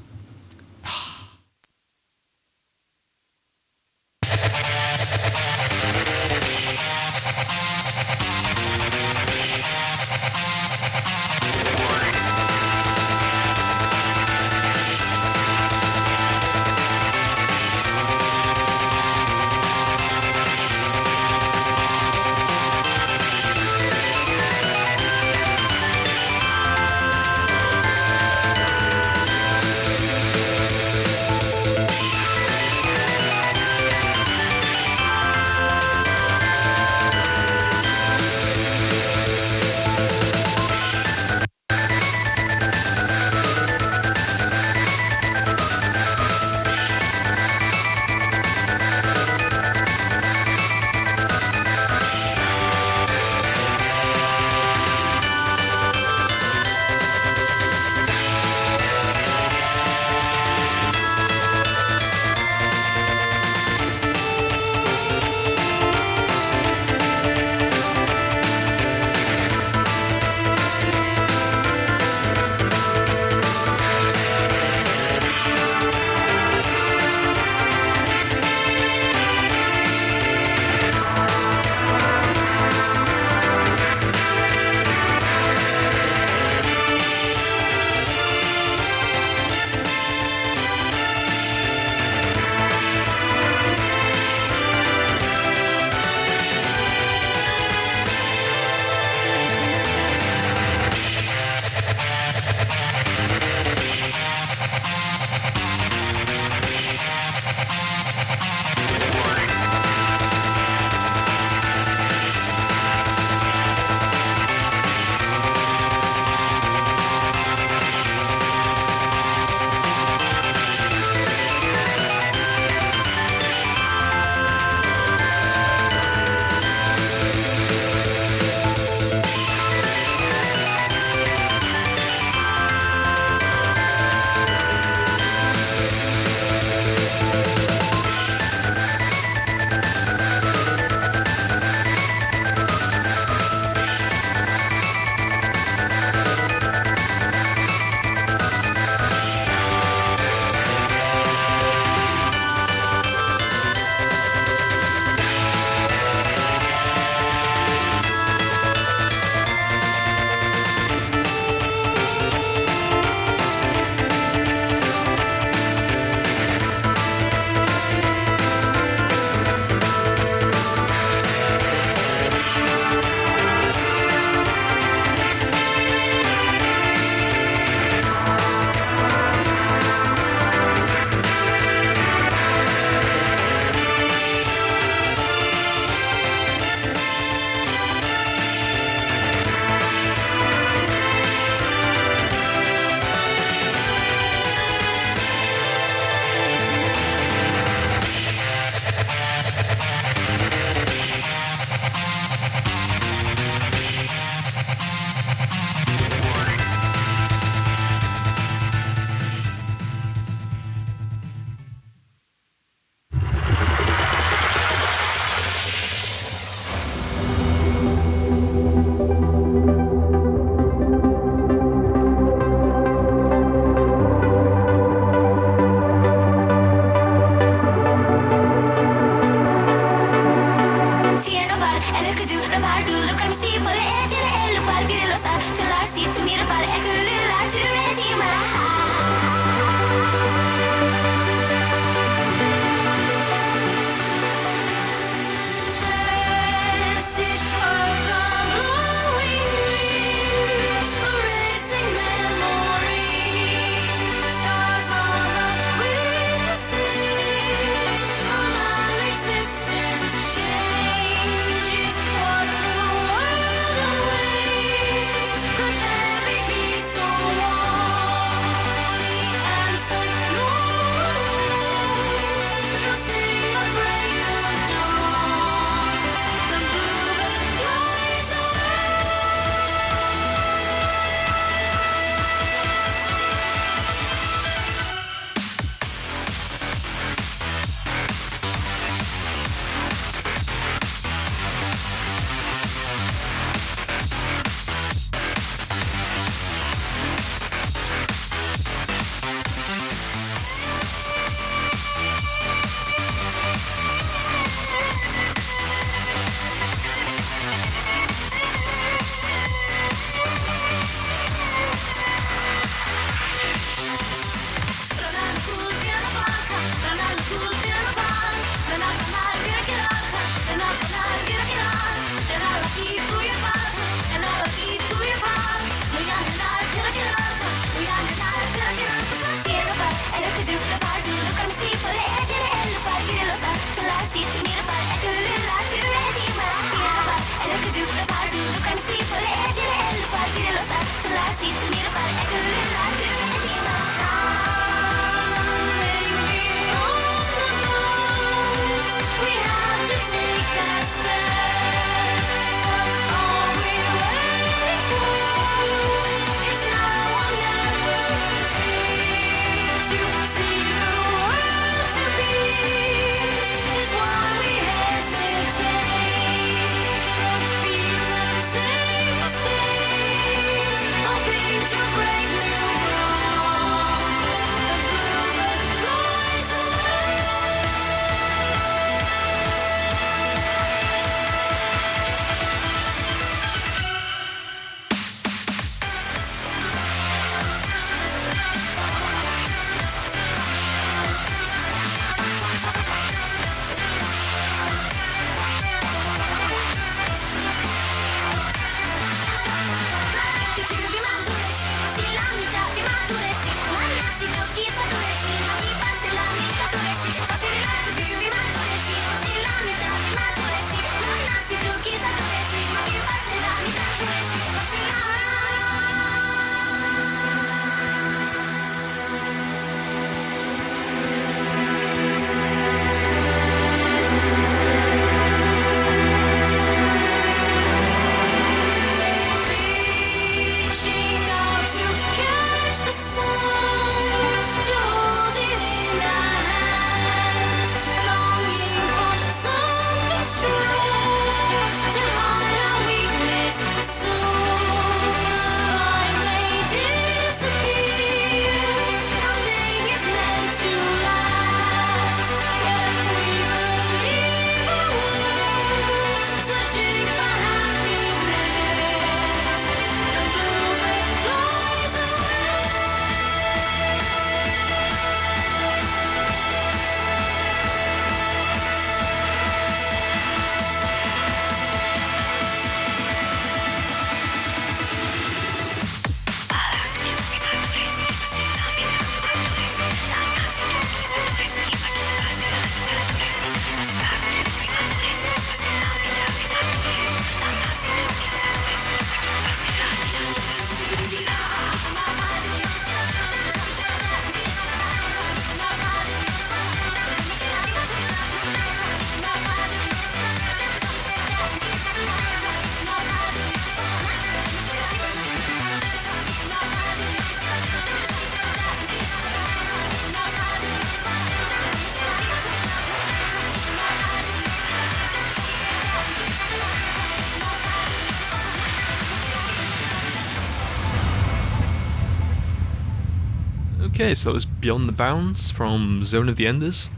Okay, so that was Beyond the Bounds from Zone of the Enders.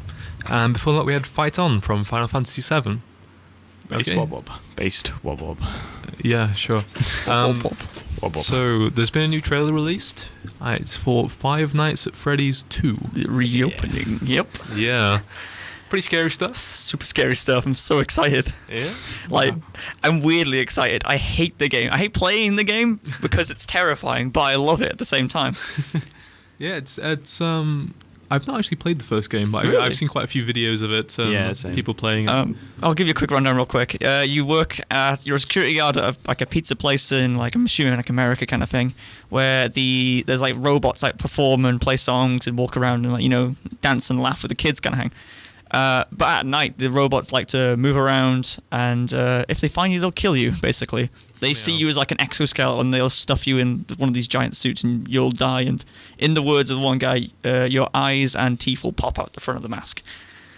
And before that we had Fight On from Final Fantasy VII. Based wob wob. Based wob wob. Yeah, sure. Wob wob. So there's been a new trailer released. It's for Five Nights at Freddy's 2. Reopening. Yep. Yeah. Pretty scary stuff. Super scary stuff. I'm so excited. Yeah. Like, I'm weirdly excited. I hate the game. I hate playing the game because it's terrifying, but I love it at the same time. Yeah, it's I've not actually played the first game, but Really? I've seen quite a few videos of it. Same. People playing it. I'll give you a quick rundown real quick. You're a security guard at like a pizza place in like I'm assuming like America kind of thing, where there's like robots like perform and play songs and walk around and like dance and laugh with the kids kind of thing. But at night, the robots like to move around, and if they find you, they'll kill you, basically. They see you as like an exoskeleton, they'll stuff you in one of these giant suits, and you'll die. And in the words of the one guy, your eyes and teeth will pop out the front of the mask.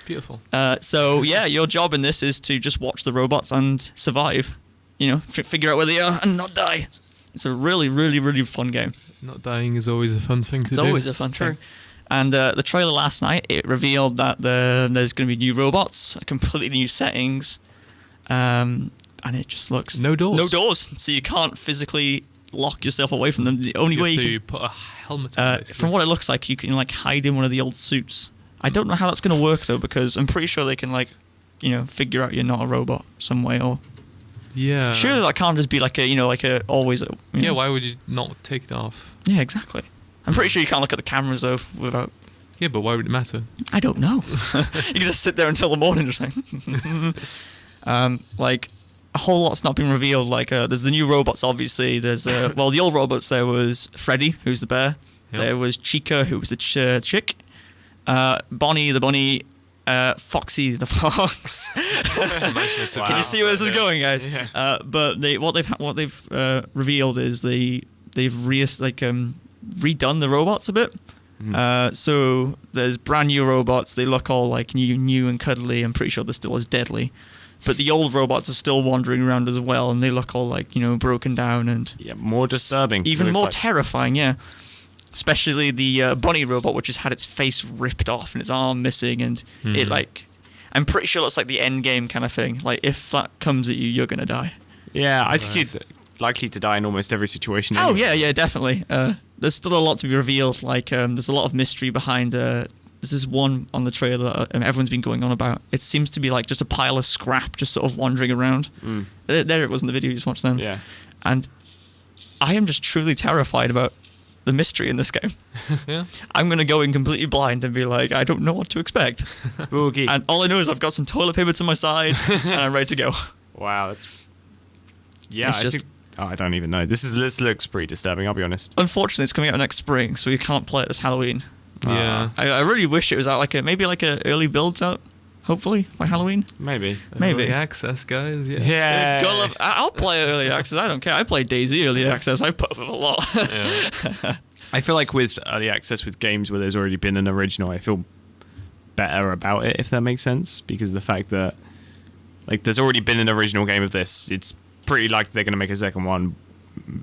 Beautiful. So, yeah, your job in this is to just watch the robots and survive. Figure out where they are and not die. It's a really, really, really fun game. Not dying is always a fun thing to do. It's always a fun thing. And the trailer last night, it revealed that there's going to be new robots, completely new settings, and it just looks... No doors. No doors, so you can't physically lock yourself away from them. The only way you put a helmet on, from what it looks like, you can like hide in one of the old suits. I don't know how that's going to work, though, because I'm pretty sure they can, figure out you're not a robot some way, or... Yeah. Surely that can't just be like a, like a always. Yeah, why would you not take it off? Yeah, exactly. I'm pretty sure you can't look at the cameras though without. Yeah, but why would it matter? I don't know. You can just sit there until the morning, just like. Like a whole lot's not been revealed. Like there's the new robots, obviously. There's the old robots. There was Freddy, who's the bear. Yep. There was Chica, who was the chick. Bonnie, the bunny. Foxy the fox. Wow. Can you see where this is going, guys? Yeah. But what they've revealed is they've redone the robots a bit. So there's brand new robots. They look all like new and cuddly. I'm pretty sure they're still as deadly. But the old robots are still wandering around as well, and they look all like broken down and more disturbing, even more terrifying. Yeah. Especially the bunny robot, which has had its face ripped off and its arm missing, and it I'm pretty sure it's like the end game kind of thing. Like if that comes at you, you're gonna die. Yeah, I think you're likely to die in almost every situation. Oh anyway. yeah, definitely. There's still a lot to be revealed. Like there's a lot of mystery behind. This is one on the trailer everyone's been going on about. It seems to be like just a pile of scrap, just sort of wandering around. There it was in the video you just watched then. Yeah, and I am just truly terrified about the mystery in this game. Yeah, I'm going to go in completely blind and be like, I don't know what to expect. Spooky. And all I know is I've got some toilet paper to my side and I'm ready to go. Wow, that's... Yeah, It's just- I don't even know. This looks pretty disturbing, I'll be honest. Unfortunately, it's coming out next spring, so we can't play it this Halloween. yeah. I really wish it was out maybe like a early build out, hopefully, by Halloween. Maybe. Maybe. Early access, guys. Yeah. Yeah. I'll play early access. I don't care. I play DayZ early access. I've put up with a lot. Yeah. I feel like with early access with games where there's already been an original, I feel better about it, if that makes sense, because the fact that there's already been an original game of this, it's pretty likely they're going to make a second one,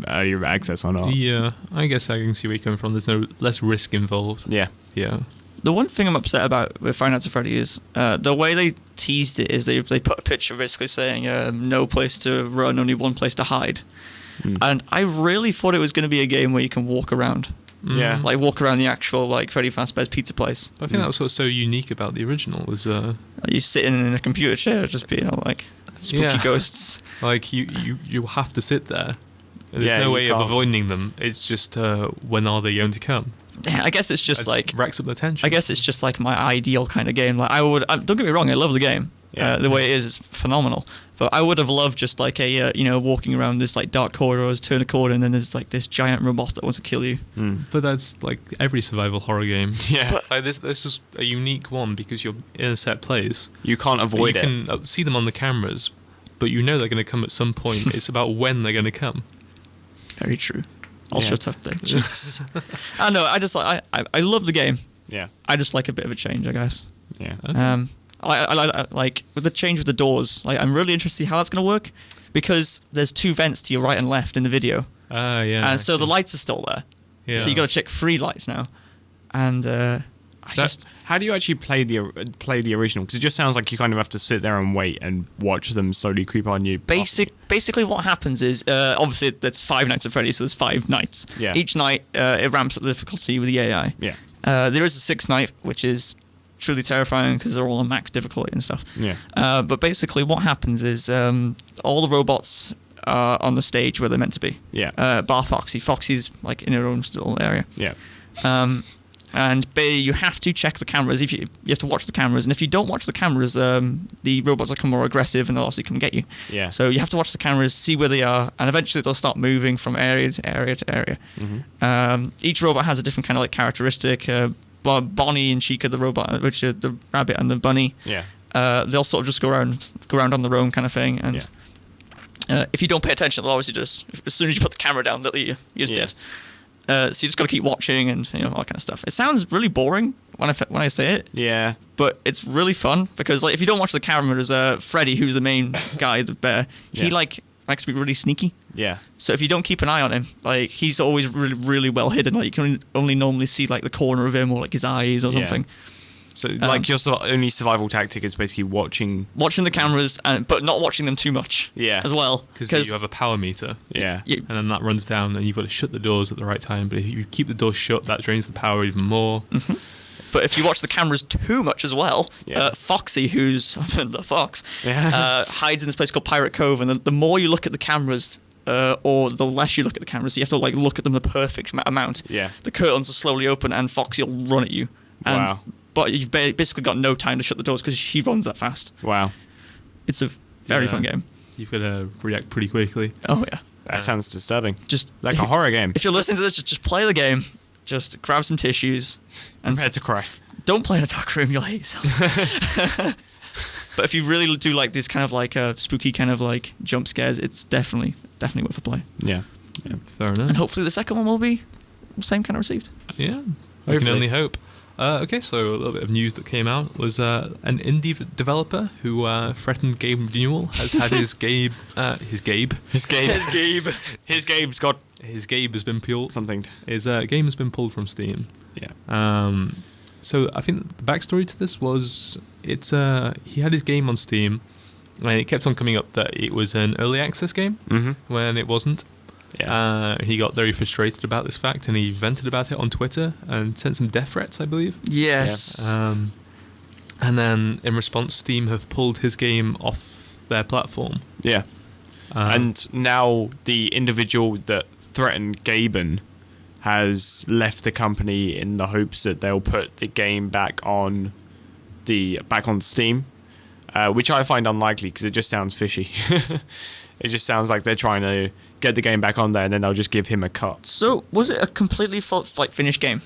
early access or not. Yeah, I guess I can see where you're coming from. There's less risk involved. Yeah. Yeah. The one thing I'm upset about with Five Nights at Freddy is the way they teased it is they put a picture basically saying no place to run, only one place to hide. And I really thought it was going to be a game where you can walk around. Yeah. Like walk around the actual Freddy Fazbear's pizza place. I think that was what's so unique about the original was You sitting in a computer chair just being like spooky ghosts. like you have to sit there. There's Yeah, Oh, no you way of can't. avoiding them. It's just when are they going to come? Yeah, I guess it's just It racks up the tension. I guess it's just like my ideal kind of game. Like don't get me wrong, I love the game. Yeah. The way it is, it's phenomenal. But I would have loved just like a walking around this like dark corridors, turn a corner, and then there's like this giant robot that wants to kill you. But that's like every survival horror game. Yeah. Like this is a unique one because you're in a set place. You can't avoid you it. can see them on the cameras, but you know they're going to come at some point. It's about when they're going to come. Very true. I'll Yeah. shut up then. Jesus. I know. I just like I love the game. Yeah. I just like a bit of a change, I guess. Yeah. I like with the change with the doors. Like I'm really interested to see how that's going to work because there's two vents to your right and left in the video, Yeah. and so the lights are still there. Yeah. So you got to check 3 lights now, and How do you actually play the original? Because it just sounds like you kind of have to sit there and wait and watch them slowly creep on you. Basically what happens is obviously that's 5 Nights at Freddy, so there's 5 nights. Yeah. Each night it ramps up the difficulty with the AI. Yeah. There is a 6th night, which is truly terrifying because they're all on max difficulty and stuff. Yeah. But basically what happens is all the robots are on the stage where they're meant to be. Yeah. Bar Foxy. Foxy's like in her own little area. Yeah. And you have to check the cameras. If you have to watch the cameras, and if you don't watch the cameras, the robots will become more aggressive and they'll also come get you. Yeah. So you have to watch the cameras, see where they are, and eventually they'll start moving from area to area to area. Each robot has a different kind of like characteristic. Bonnie and Chica, the robot, which are the rabbit and the bunny. Yeah. They'll sort of just go around on their own kind of thing. And if you don't pay attention, they'll obviously just as soon as you put the camera down, you're just dead. So you just got to keep watching and all that kind of stuff. It sounds really boring when I say it. Yeah. But it's really fun because like if you don't watch the camera, there's Freddy, who's the main guy, the bear. He likes to be really sneaky. Yeah. So if you don't keep an eye on him, like he's always really, really well hidden. Like you can only normally see like the corner of him or like his eyes or something. So like your only survival tactic is basically watching the cameras, but not watching them too much. Yeah. As well, Because you have a power meter. Yeah. And then that runs down and you've got to shut the doors at the right time. But if you keep the doors shut, that drains the power even more. But if you watch the cameras too much as well, Yeah. Foxy, who's the fox, Yeah. hides in this place called Pirate Cove, and the more you look at the cameras, or the less you look at the cameras, you have to like look at them the perfect amount. Yeah. The curtains will slowly open, and Foxy will run at you. And, Wow. But you've basically got no time to shut the doors because he runs that fast. Wow. It's a very Yeah. fun game. You've got to react pretty quickly. Oh yeah. That sounds disturbing. Just Like a horror game. If you're listening to this, just play the game. Just grab some tissues and Prepare to cry. don't play in a dark room. You'll hate yourself. But if you really do like this kind of like spooky kind of like jump scares, it's definitely worth a play. Yeah. Fair enough. And hopefully the second one will be the same kind of received. Yeah, I can only hope. Okay, so a little bit of news that came out was an indie developer who threatened game renewal has had his Gabe has been pulled. Something. His game has been pulled from Steam. Yeah. So I think the backstory to this was he had his game on Steam, and it kept on coming up that it was an early access game when it wasn't. Yeah. He got very frustrated about this fact, and he vented about it on Twitter and sent some death threats, I believe. Yes. And then in response, Steam have pulled his game off their platform. Yeah. And now the individual that threatened Gaben has left the company in the hopes that they'll put the game back on Steam, which I find unlikely because it just sounds fishy. It just sounds like they're trying to get the game back on there, and then they'll just give him a cut. So was it a completely finished game?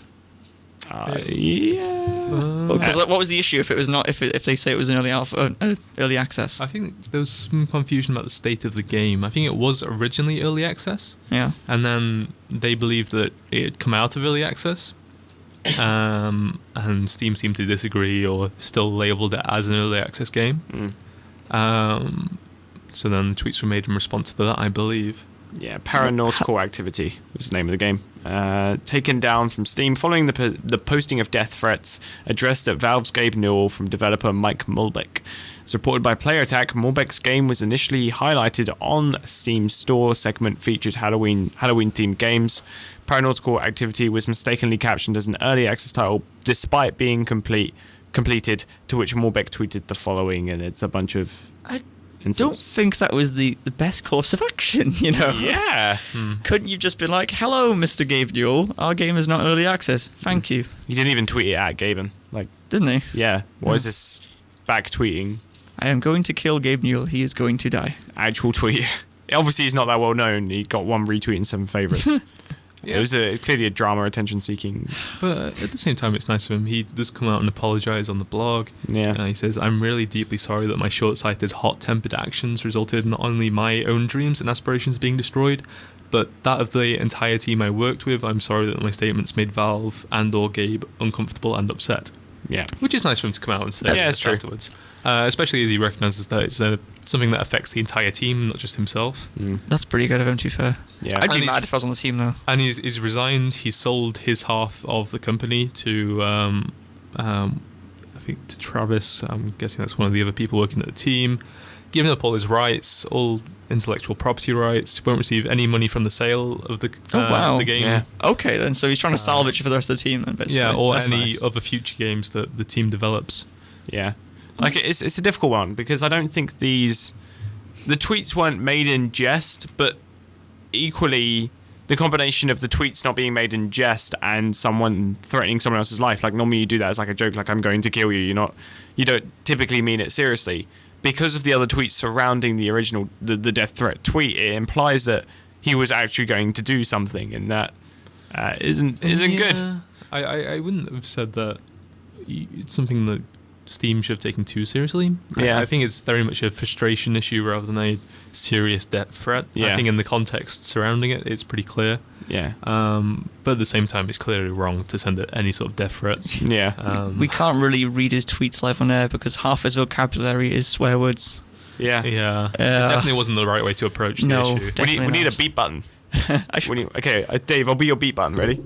Yeah. Because what was the issue if it was not? If they say it was an early alpha, early access? I think there was some confusion about the state of the game. I think it was originally early access, Yeah. and then they believed that it had come out of early access. And Steam seemed to disagree or still labelled it as an early access game. So then tweets were made in response to that, I believe. Yeah, Paranormal Activity was the name of the game. Taken down from Steam following the posting of death threats addressed at Valve's Gabe Newell from developer Mike Mulbeck. As reported by Player Attack, Mulbeck's game was initially highlighted on Steam's store segment featured Halloween-themed games. Paranormal Activity was mistakenly captioned as an early access title despite being completed, to which Mulbeck tweeted the following, and it's a bunch of... Don't think that was the best course of action, you know? Yeah. Couldn't you just been like, hello, Mr. Gabe Newell, our game is not early access. Thank you. He didn't even tweet it at Gaben. Like, Didn't he? yeah. What is this back tweeting? I am going to kill Gabe Newell. He is going to die. Actual tweet. Obviously, he's not that well known. He got 1 retweet and 7 favorites. Yeah. It was clearly a drama attention seeking. But at the same time, it's nice of him. He does come out and apologise on the blog. Yeah. He says, I'm really deeply sorry that my short-sighted, hot-tempered actions resulted in not only my own dreams and aspirations being destroyed, but that of the entire team I worked with. I'm sorry that my statements made Valve and or Gabe uncomfortable and upset. Yeah. Which is nice for him to come out and say Yeah, it's true. afterwards. Especially as he recognises that it's something that affects the entire team, not just himself. That's pretty good of him, to be fair. Yeah. I'd And be he's- mad if I was on the team, though. And he's resigned. He's sold his half of the company to, I think, to Travis. I'm guessing that's one of the other people working at the team. Giving up all his rights, all intellectual property rights. He won't receive any money from the sale of the wow. the game. Yeah. Okay, then. So he's trying to salvage it for the rest of the team, then, basically. Yeah, or That's any nice. other future games that the team develops. Yeah. Like, it's a difficult one because I don't think the tweets weren't made in jest, but equally the combination of the tweets not being made in jest and someone threatening someone else's life, like normally you do that as like a joke, like I'm going to kill you. You don't typically mean it seriously. Because of the other tweets surrounding the original, the death threat tweet, it implies that he was actually going to do something, and that isn't good. I wouldn't have said that it's something that Steam should have taken too seriously. Yeah. I think it's very much a frustration issue rather than a serious death threat. Yeah. I think in the context surrounding it, it's pretty clear. Yeah. But at the same time, it's clearly wrong to send it any sort of death threat. Yeah. We can't really read his tweets live on air because half his vocabulary is swear words. Yeah. Yeah, it definitely wasn't the right way to approach the No. issue. We need a not. beat button. I should, Okay, Dave, I'll be your beat button. Ready?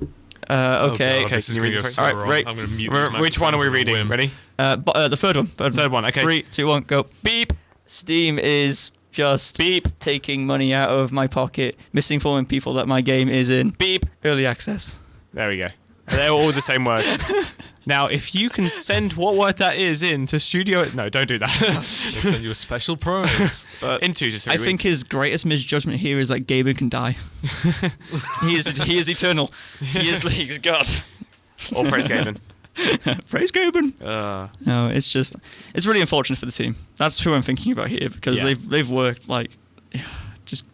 okay. okay, This is can gonna you go read- so Alright, wrong. right. I'm gonna mute these Which one are we microphones on a reading? whim. Ready? The third one. Third one, okay. 3, 2, 1, go. Beep. Steam is just taking money out of my pocket, misinforming people that my game is in Beep. early access. There we go. They're all the same word. Now, if you can send what word that is in to studio... No, don't do that. We'll send you a special prize. But in 2 to 3 I weeks. think his greatest misjudgment here is that Gaben can die. he is eternal. He's God. Or praise Gaben. Praise Gaben. No, it's really unfortunate for the team. That's who I'm thinking about here because they've worked like just.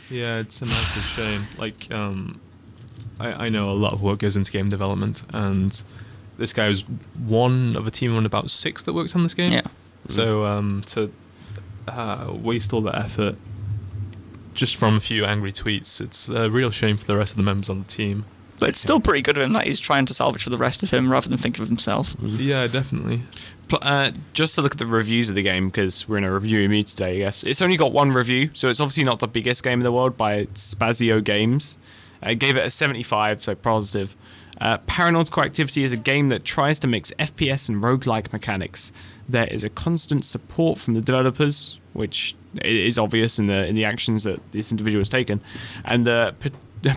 Yeah, it's a massive shame. Like, I know a lot of work goes into game development, and this guy was one of a team of about 6 that worked on this game. Yeah. So to waste all that effort just from a few angry tweets, it's a real shame for the rest of the members on the team. But it's still pretty good of him that he's trying to salvage for the rest of him rather than thinking of himself. Yeah, definitely. Just to look at the reviews of the game, because we're in a review mood today, I guess. It's only got 1 review, so it's obviously not the biggest game in the world by Spazio Games. I gave it a 75, so positive. Paranormal Activity is a game that tries to mix FPS and roguelike mechanics. There is a constant support from the developers, which is obvious in the actions that this individual has taken, and the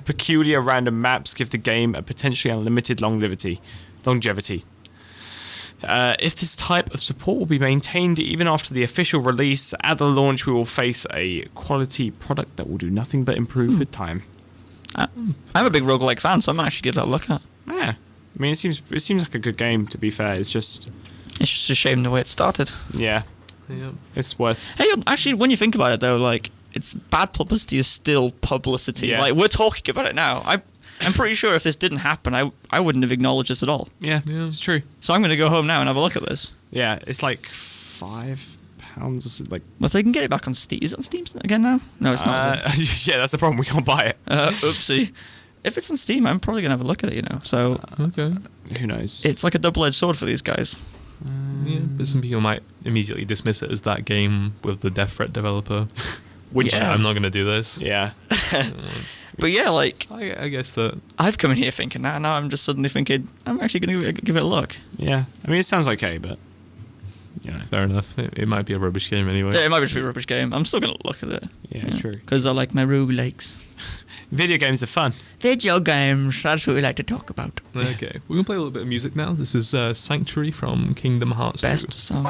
peculiar random maps give the game a potentially unlimited longevity. If this type of support will be maintained even after the official release, at the launch we will face a quality product that will do nothing but improve with time. I'm a big roguelike fan, so I might actually give that a look at. Yeah, I mean it seems like a good game. To be fair, it's just a shame the way it started. Yeah, it's worth. Hey, actually, when you think about it though, like it's bad publicity is still publicity. Yeah. Like we're talking about it now. I'm pretty sure if this didn't happen, I wouldn't have acknowledged this at all. Yeah, it's true. So I'm going to go home now and have a look at this. Yeah, it's like £5. Like, well, if they can get it back on Steam, is it on Steam again now? No, it's not. Yeah, that's the problem. We can't buy it. Oopsie. If it's on Steam, I'm probably going to have a look at it. So okay. Who knows? It's like a double-edged sword for these guys. Yeah, but some people might immediately dismiss it as that game with the Death Threat developer. Which I'm not going to do this. Yeah. But yeah, like I guess that I've come in here thinking that, and now I'm just suddenly thinking I'm actually going to give it a look. Yeah, I mean it sounds okay, but you know. Fair enough. It might be a rubbish game anyway. Yeah, it might just be a rubbish game. I'm still going to look at it. Yeah, true. Because I like my roguelikes. Video games are fun. Video games, that's what we like to talk about. Okay, we're going to play a little bit of music now. This is Sanctuary from Kingdom Hearts 2. Best song.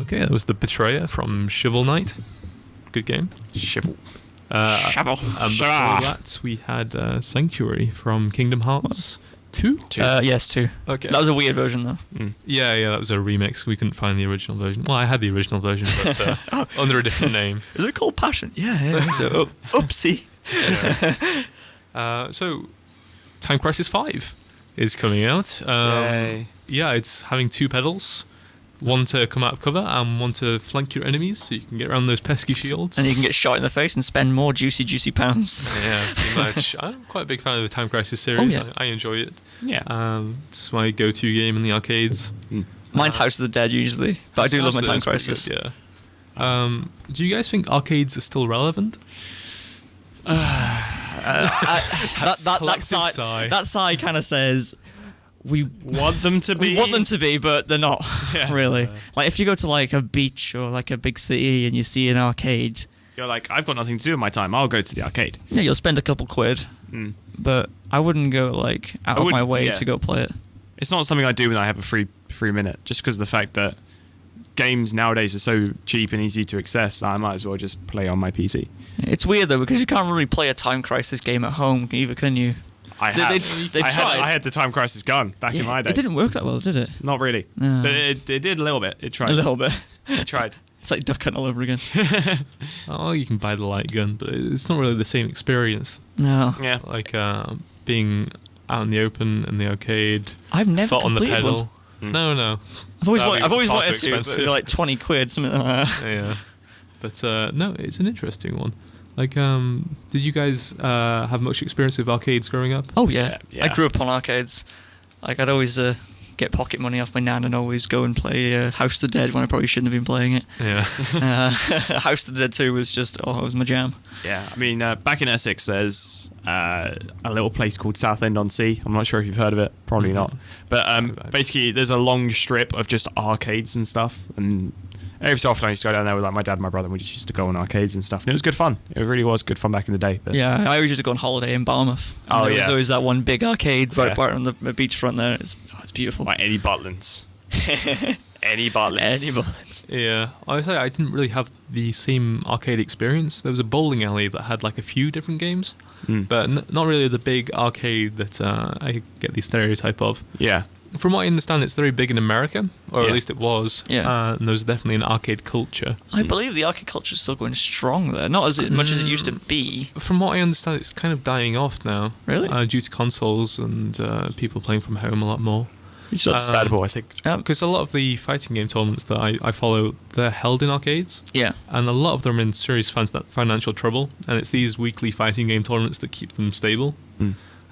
Okay, that was The Betrayer from Shovel Knight. Good game. Shovel. Shovel. And before that, we had Sanctuary from Kingdom Hearts 2? Yes, 2. Okay. That was a weird version, though. Yeah, that was a remix. We couldn't find the original version. Well, I had the original version, but under a different name. Is it called Passion? Yeah, I think so. Oopsie. So, Time Crisis 5 is coming out. Yay. Yeah, it's having 2 pedals. One to come out of cover and one to flank your enemies so you can get around those pesky shields. And you can get shot in the face and spend more juicy pounds. Yeah, pretty much. I'm quite a big fan of the Time Crisis series. Oh, yeah. I enjoy it. Yeah. It's my go-to game in the arcades. Mine's House of the Dead usually, but I do love my Time It's pretty Crisis. good, yeah. Do you guys think arcades are still relevant? That side kind of says we Want them to be. we want them to be, but they're not really. Like if you go to like a beach or like a big city and you see an arcade, You're like, I've got nothing to do with my time. I'll go to the arcade. yeah, you'll spend a couple quid, but I wouldn't go like out of my way to go play it. It's not something I do when I have a free minute, just because of the fact that games nowadays are so cheap and easy to access. I might as well just play on my PC. It's weird though because you can't really play a Time Crisis game at home either, can you? They've tried. I had the Time Crisis gun back in my day. It didn't work that well, did it? Not really. No. But it did a little bit. It tried. A little bit. It tried. It's like Duck Hunt all over again. Oh, you can buy the light gun, but it's not really the same experience. No. Yeah. Like being out in the open in the arcade, I've never foot on the completed pedal. one. No. I've always That'd be wanted far to, too but expensive. it'd be like 20 quid, something like that. Yeah, but no, it's an interesting one. Like, did you guys have much experience with arcades growing up? Oh yeah. Yeah. I grew up on arcades. Like I'd always get pocket money off my nan and always go and play House of the Dead when I probably shouldn't have been playing it. Yeah. House of the Dead 2 was just it was my jam. Yeah. I mean, back in Essex, there's a little place called Southend-on-Sea. I'm not sure if you've heard of it. Probably not. But basically, there's a long strip of just arcades and stuff. And every so often, I used to go down there with like my dad and my brother. And we just used to go on arcades and stuff. And it was good fun. It really was good fun back in the day. But Yeah, I always used to go on holiday in Barmouth. And there was always that one big arcade right on the beachfront there. It's beautiful. Like Eddie Butlins. Eddie Butlins. Yeah, I would say I didn't really have the same arcade experience. There was a bowling alley that had like a few different games, but not really the big arcade that I get the stereotype of. Yeah. From what I understand, it's very big in America, or at least it was. Yeah. And there's definitely an arcade culture. I believe the arcade culture is still going strong there. Not as much as it used to be. From what I understand, it's kind of dying off now. Really? Due to consoles and people playing from home a lot more. It's understandable, I think. Because a lot of the fighting game tournaments that I follow, they're held in arcades. Yeah. And a lot of them are in serious financial trouble. And it's these weekly fighting game tournaments that keep them stable.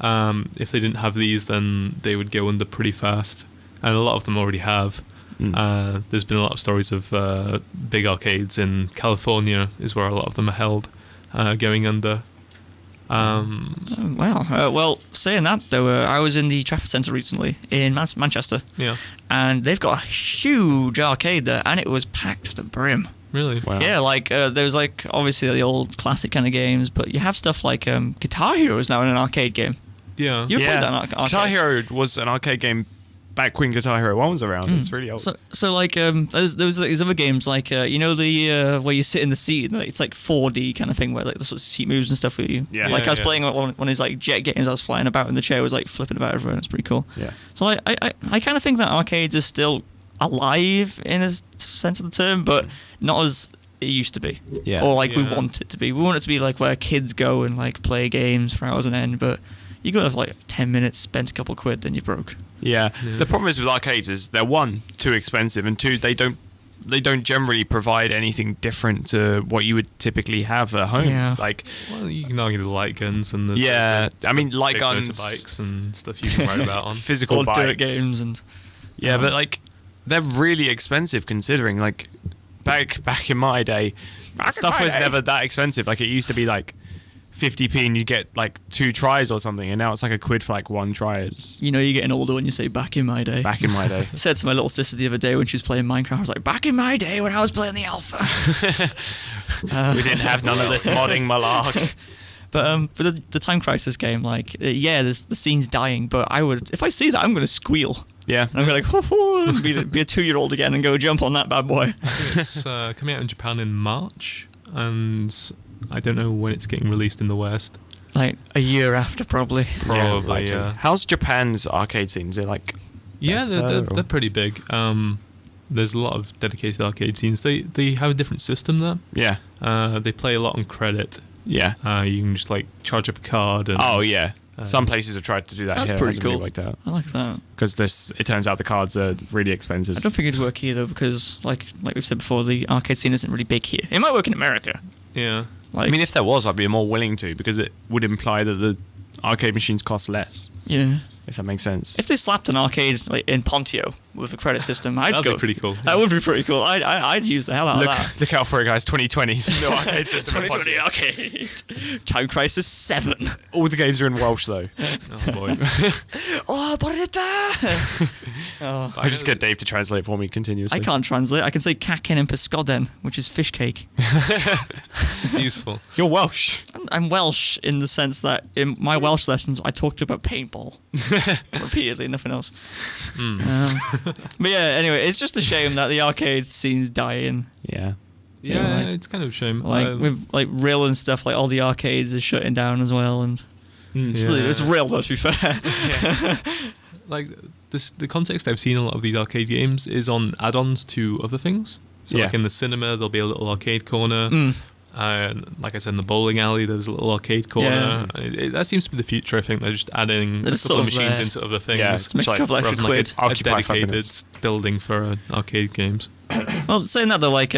If they didn't have these, then they would go under pretty fast. And a lot of them already have. There's been a lot of stories of big arcades in California is where a lot of them are held, going under. Oh, wow. Well, saying that, though, I was in the Trafford Centre recently in Manchester. Yeah. And they've got a huge arcade there, and it was packed to the brim. Really? Wow. Yeah, like there's like obviously the old classic kind of games, but you have stuff like Guitar Hero is now in an arcade game. Yeah. You ever played that in arcade? Guitar Hero was an arcade game back when Guitar Hero 1 was around. It's really old. So like there's these other games like you know the where you sit in the seat, like, it's like 4D kind of thing where like the sort of seat moves and stuff with you. Yeah. Like I was Yeah. playing one of these like jet games. I was flying about and the chair was like flipping about everywhere. It's pretty cool. Yeah. So I kind of think that arcades are still alive in a sense of the term, but not as it used to be. Yeah. Or like we Yeah. want it to be. We want it to be like where kids go and like play games for hours on end, but you go have like 10 minutes, spend a couple quid, then you're broke. Yeah. The problem is with arcades is they're one, too expensive, and two, they don't generally provide anything different to what you would typically have at home. Yeah. Like, Well, you can argue the light guns and there's I mean, light big guns, motorbikes and stuff you can ride about on. physical Or bikes. dirt games and Yeah, but like they're really expensive considering like back in my day, stuff was never that expensive. Like it used to be like 50p and you get like 2 tries or something, and now it's like a quid for like 1 try. It's you know you're getting older when you say back in my day. back in my day. I said to my little sister the other day when she was playing Minecraft, I was like, back in my day when I was playing the alpha. We didn't have none of this modding malark. But for the Time Crisis game, like, there's the scene's dying, but if I see that, I'm going to squeal. Yeah. And I'm going to like, be a 2-year-old again and go jump on that bad boy. I think it's coming out in Japan in March, and I don't know when it's getting released in the West. Like, a year after, probably. Probably, likely. yeah. How's Japan's arcade scene? Is it like... Yeah, better, they're pretty big. There's a lot of dedicated arcade scenes. They have a different system there. Yeah. They play a lot on credit. Yeah. You can just like charge up a card. And, Oh, yeah. Some places have tried to do that That's here. pretty It hasn't really cool. worked out. I like that. Because it turns out the cards are really expensive. I don't think it'd work here, though, because, like we've said before, the arcade scene isn't really big here. It might work in America. Yeah. Like, I mean, if there was, I'd be more willing to, because it would imply that the arcade machines cost less, yeah. if that makes sense. If they slapped an arcade like in Pontio with a credit system, I'd That'd go. be pretty cool. That would be pretty cool. I'd use the hell out of that. Look out for it, guys. 2020. No arcade system. in 2020 Pontiac. arcade. Time Crisis 7. All the games are in Welsh, though. Oh boy. Oh, what is that? Oh. I just get Dave to translate for me continuously. I can't translate. I can say kaken and pescoden, which is fish cake. Useful. You're Welsh. I'm Welsh in the sense that in my Welsh lessons, I talked about paintball repeatedly, nothing else. But yeah, anyway, it's just a shame that the arcade scene's dying. Yeah. Yeah, like- it's kind of a shame. Like with like Rill and stuff, like all the arcades are shutting down as well, and it's Rill though, to be fair. like the context I've seen a lot of these arcade games is on add-ons to other things. So Yeah. like in the cinema, there'll be a little arcade corner. Like I said, in the bowling alley, there's a little arcade corner. That seems to be the future. I think they're just adding They're a just couple of sort of machines there. into other things. Yeah, Let's make a like, couple rather extra than like quid. a Occupy 5 dedicated minutes. building for arcade games. Well, saying that though, like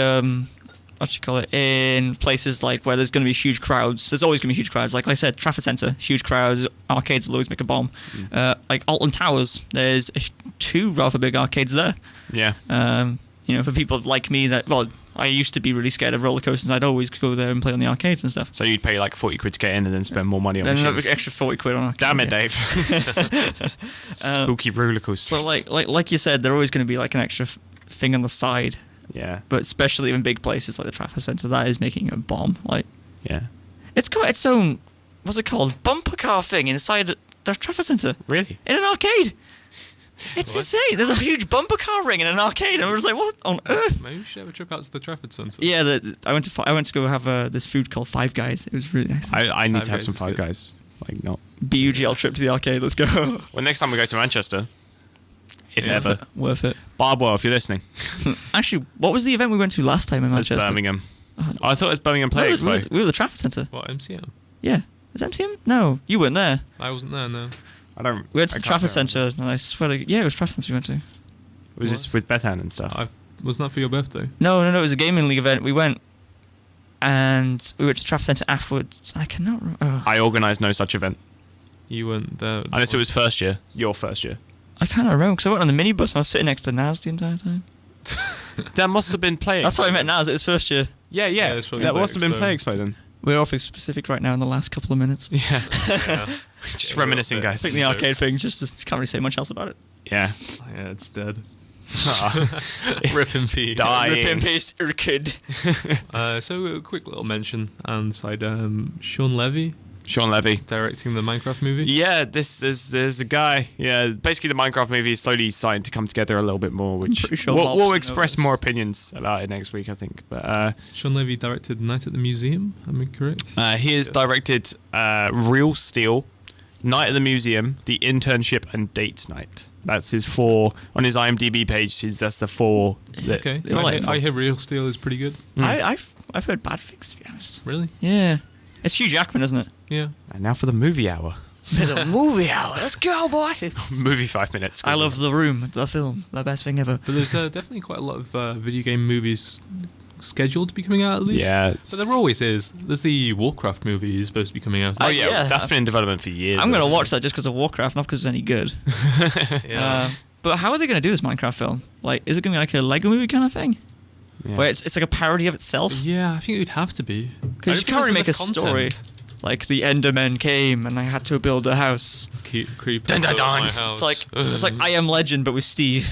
what do you call it? In places like where there's going to be huge crowds, there's always going to be huge crowds. Like I said, Trafford Centre, huge crowds. Arcades will always make a bomb. Like Alton Towers, there's 2 rather big arcades there. Yeah. For people like me I used to be really scared of roller coasters. I'd always go there and play on the arcades and stuff. So you'd pay like 40 quid to get in and then spend more money on Then machines. another extra 40 quid on arcade. Damn it, yeah. Dave. Spooky roller coasters. So like you said, they're always going to be like an extra thing on the side. Yeah. But especially in big places like the Trafford Centre, that is making a bomb. Like Yeah. it's got its own, what's it called, bumper car thing inside the Trafford Centre Really? in an arcade. It's insane. There's a huge bumper car ring in an arcade, and I was like, "What on earth?" Maybe we should have a trip out to the Trafford Centre. Yeah, I went to go have this food called Five Guys. It was really nice. I need to have Guys some is Five good. Guys. Like, not. BUGL trip to the arcade. Let's go. Well, next time we go to Manchester, if Yeah. ever. Worth it. Barbwell, if you're listening. Actually, what was the event we went to last time in It was Manchester? Birmingham. Oh, I thought it was Birmingham Play No, Expo. we were at the Trafford Centre. What, MCM? Yeah. Was it MCM? No, you weren't there. I wasn't there, no. I don't. We went to I the can't Trafford say I Centre, and I swear it was Trafford Centre we went to. Was this with Bethan and stuff? Wasn't that for your birthday? No, it was a gaming league event. We went, and we went to Trafford Centre afterwards. I cannot remember. I organised no such event. You weren't there. Unless it was first year. Your first year. I can't remember, because I went on the minibus and I was sitting next to Naz the entire time. That must have been Play Expo. That's how I met Naz at his first year. Yeah, Yeah, it's probably that Play must have been Expo. Play Expo then. We're awfully specific right now in the last couple of minutes. Yeah. Yeah. Just Yeah, reminiscing, a little bit. guys. I think the Jokes. arcade thing, can't really say much else about it. Yeah. Yeah, it's dead. Ah. Rip in peace. Die. Rip in peace, kid. So a quick little mention on the side. Sean Levy Sean Levy. directing the Minecraft movie. Yeah, there's a guy. Yeah, basically the Minecraft movie is slowly starting to come together a little bit more, which pretty sure we'll Bob's express knows. more opinions about it next week, I think. But Sean Levy directed Night at the Museum. Am I correct? he has directed Real Steel, Night at the Museum, The Internship, and Date Night. That's his 4 on his IMDb page. That's the 4. That, Okay. They were like I hear Real Steel is pretty good. I've heard bad things, to be honest. Really? Yeah. It's Hugh Jackman, isn't it? Yeah. And now for the movie hour. The movie hour. Let's go, boys. Movie 5 minutes. I love The Room, the film, the best thing ever. But there's definitely quite a lot of video game movies scheduled to be coming out at least. Yeah. So there always is. There's the Warcraft movie is supposed to be coming out. Oh yeah, yeah. that's been in development for years. I'm going to hasn't watch that just because of Warcraft, not because it's any good. Yeah. But how are they going to do this Minecraft film? Like, is it going to be like a Lego movie kind of thing? it? Yeah. Where it's like a parody of itself? Yeah, I think it would have to be. Because you can't really make a story. Like, the Endermen came and I had to build a house. Creep Dun, dun, over dun. my It's house. It's like I Am Legend, but with Steve.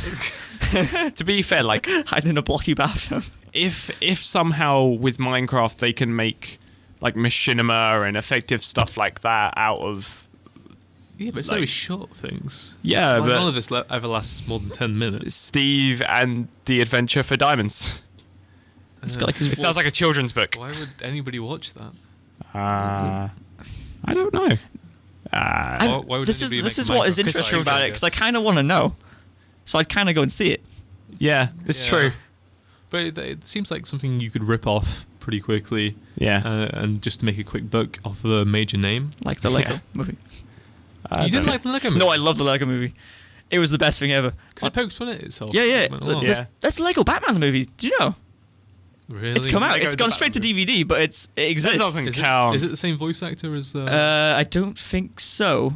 To be fair, like Hiding in a blocky bathroom. if somehow with Minecraft they can make like machinima and effective stuff like that out of. Yeah, but it's very short things. Yeah, Like, but none of this ever lasts more than 10 minutes. Steve and the Adventure for Diamonds. It's got like his It sounds like a children's book. Why would anybody watch that? I don't know. Why would this anybody is make a what is Minecraft interesting site, about it, because I kind of want to know. So I'd kind of go and see it. Yeah, it's Yeah. true. But it seems like something you could rip off pretty quickly. Yeah. And just to make a quick buck off of a major name. Like the Lego Yeah. movie. You didn't like the Lego movie? No, I love the Lego movie. It was the best thing ever. Because it pokes fun at itself. Yeah, yeah. It went along. Yeah. That's the Lego Batman movie. Do you know? Really? It's come out. Lego It's the gone Batman straight to movie. DVD, but it exists. doesn't Is count. Is it the same voice actor as the... I don't think so.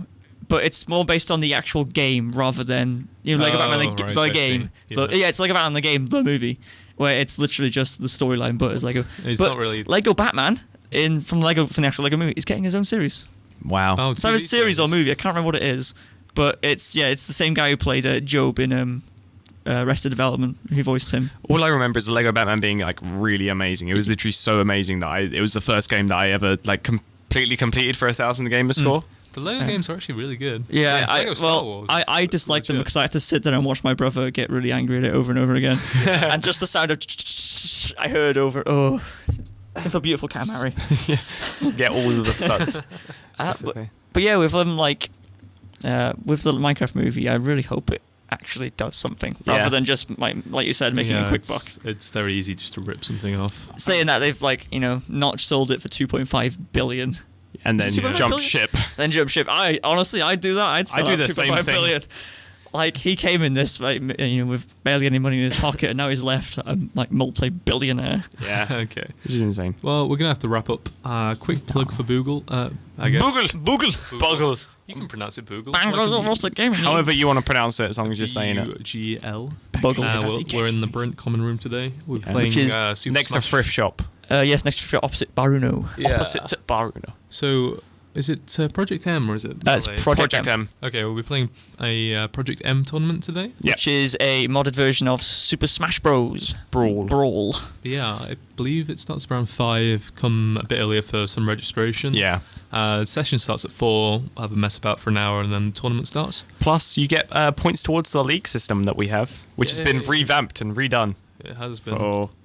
But it's more based on the actual game rather than Lego Batman right, the I game. see. Yeah, it's Lego Batman the game, the movie, where it's literally just the storyline, but it's Lego. It's but not really... Lego Batman from the actual Lego movie is getting his own series. Wow. Oh, It's either a TV series or movie. I can't remember what it is, but it's the same guy who played Job in Arrested Development who voiced him. All I remember is the Lego Batman being like really amazing. It was literally so amazing that it was the first game that I ever like completely completed for 1,000 gamer score. The Lego games are actually really good. Yeah, Lego Star Wars is I dislike them legit. because I had to sit there and watch my brother get really angry at it over and over again, and just the sound of I heard over. Oh, simple, beautiful cat, Harry. Get all of the stats. But yeah, with with the Minecraft movie, I really hope it actually does something rather than just like you said, making a quick buck. It's very easy just to rip something off. Saying that they've not sold it for 2.5 billion. And then Is it 2.5 jump billion? ship. Then jump ship. I'd do that. I'd sell do out the same 2.5 thing. billion. Like he came in this with barely any money in his pocket, and now he's left a multi-billionaire. Yeah. Okay. Which is insane. Well, we're going to have to wrap up. Quick plug for Boogle, I guess. Boogle. You can pronounce it Boogle. What's the game? However you want to pronounce it, as long as you're saying it. BUGL. Buggle. We're in the Brent Common Room today. We're Yeah. playing Which is Super Next to Smash. Thrift Shop. Yes, next to opposite Baruno. Yeah. Opposite to Baruno. So, is it Project M or is it? That's Melee? Project M. Okay, we'll be playing a Project M tournament today. Yeah. Which is a modded version of Super Smash Bros. Brawl. But yeah, I believe it starts around 5. Come a bit earlier for some registration. Yeah. The session starts at 4. We'll have a mess about for an hour and then the tournament starts. Plus, you get points towards the league system that we have, which has been Yay. revamped and redone It has been.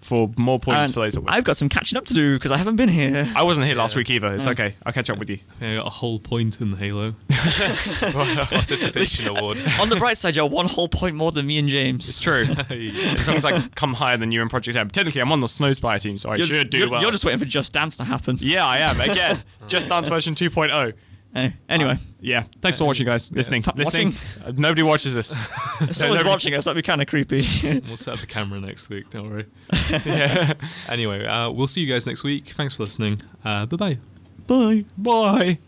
for more points And for those that win. I've got some catching up to do because I haven't been here. I wasn't here last Yeah. week either. It's okay. I'll catch up with you. I think I got a whole point in Halo. Participation award. On the bright side, you're 1 whole point more than me and James. It's true. As long as I come higher than you in Project M. Technically, I'm on the Snow Spire team, so I should do well. You're just waiting for Just Dance to happen. Yeah, I am. Again, Just Dance version 2.0. Anyway, Yeah. Thanks for watching, guys. Listening. Watching? Nobody watches this. if someone's watching us, that'd be kind of creepy. We'll set up the camera next week, don't worry. Anyway, we'll see you guys next week. Thanks for listening. Bye-bye. Bye. Bye.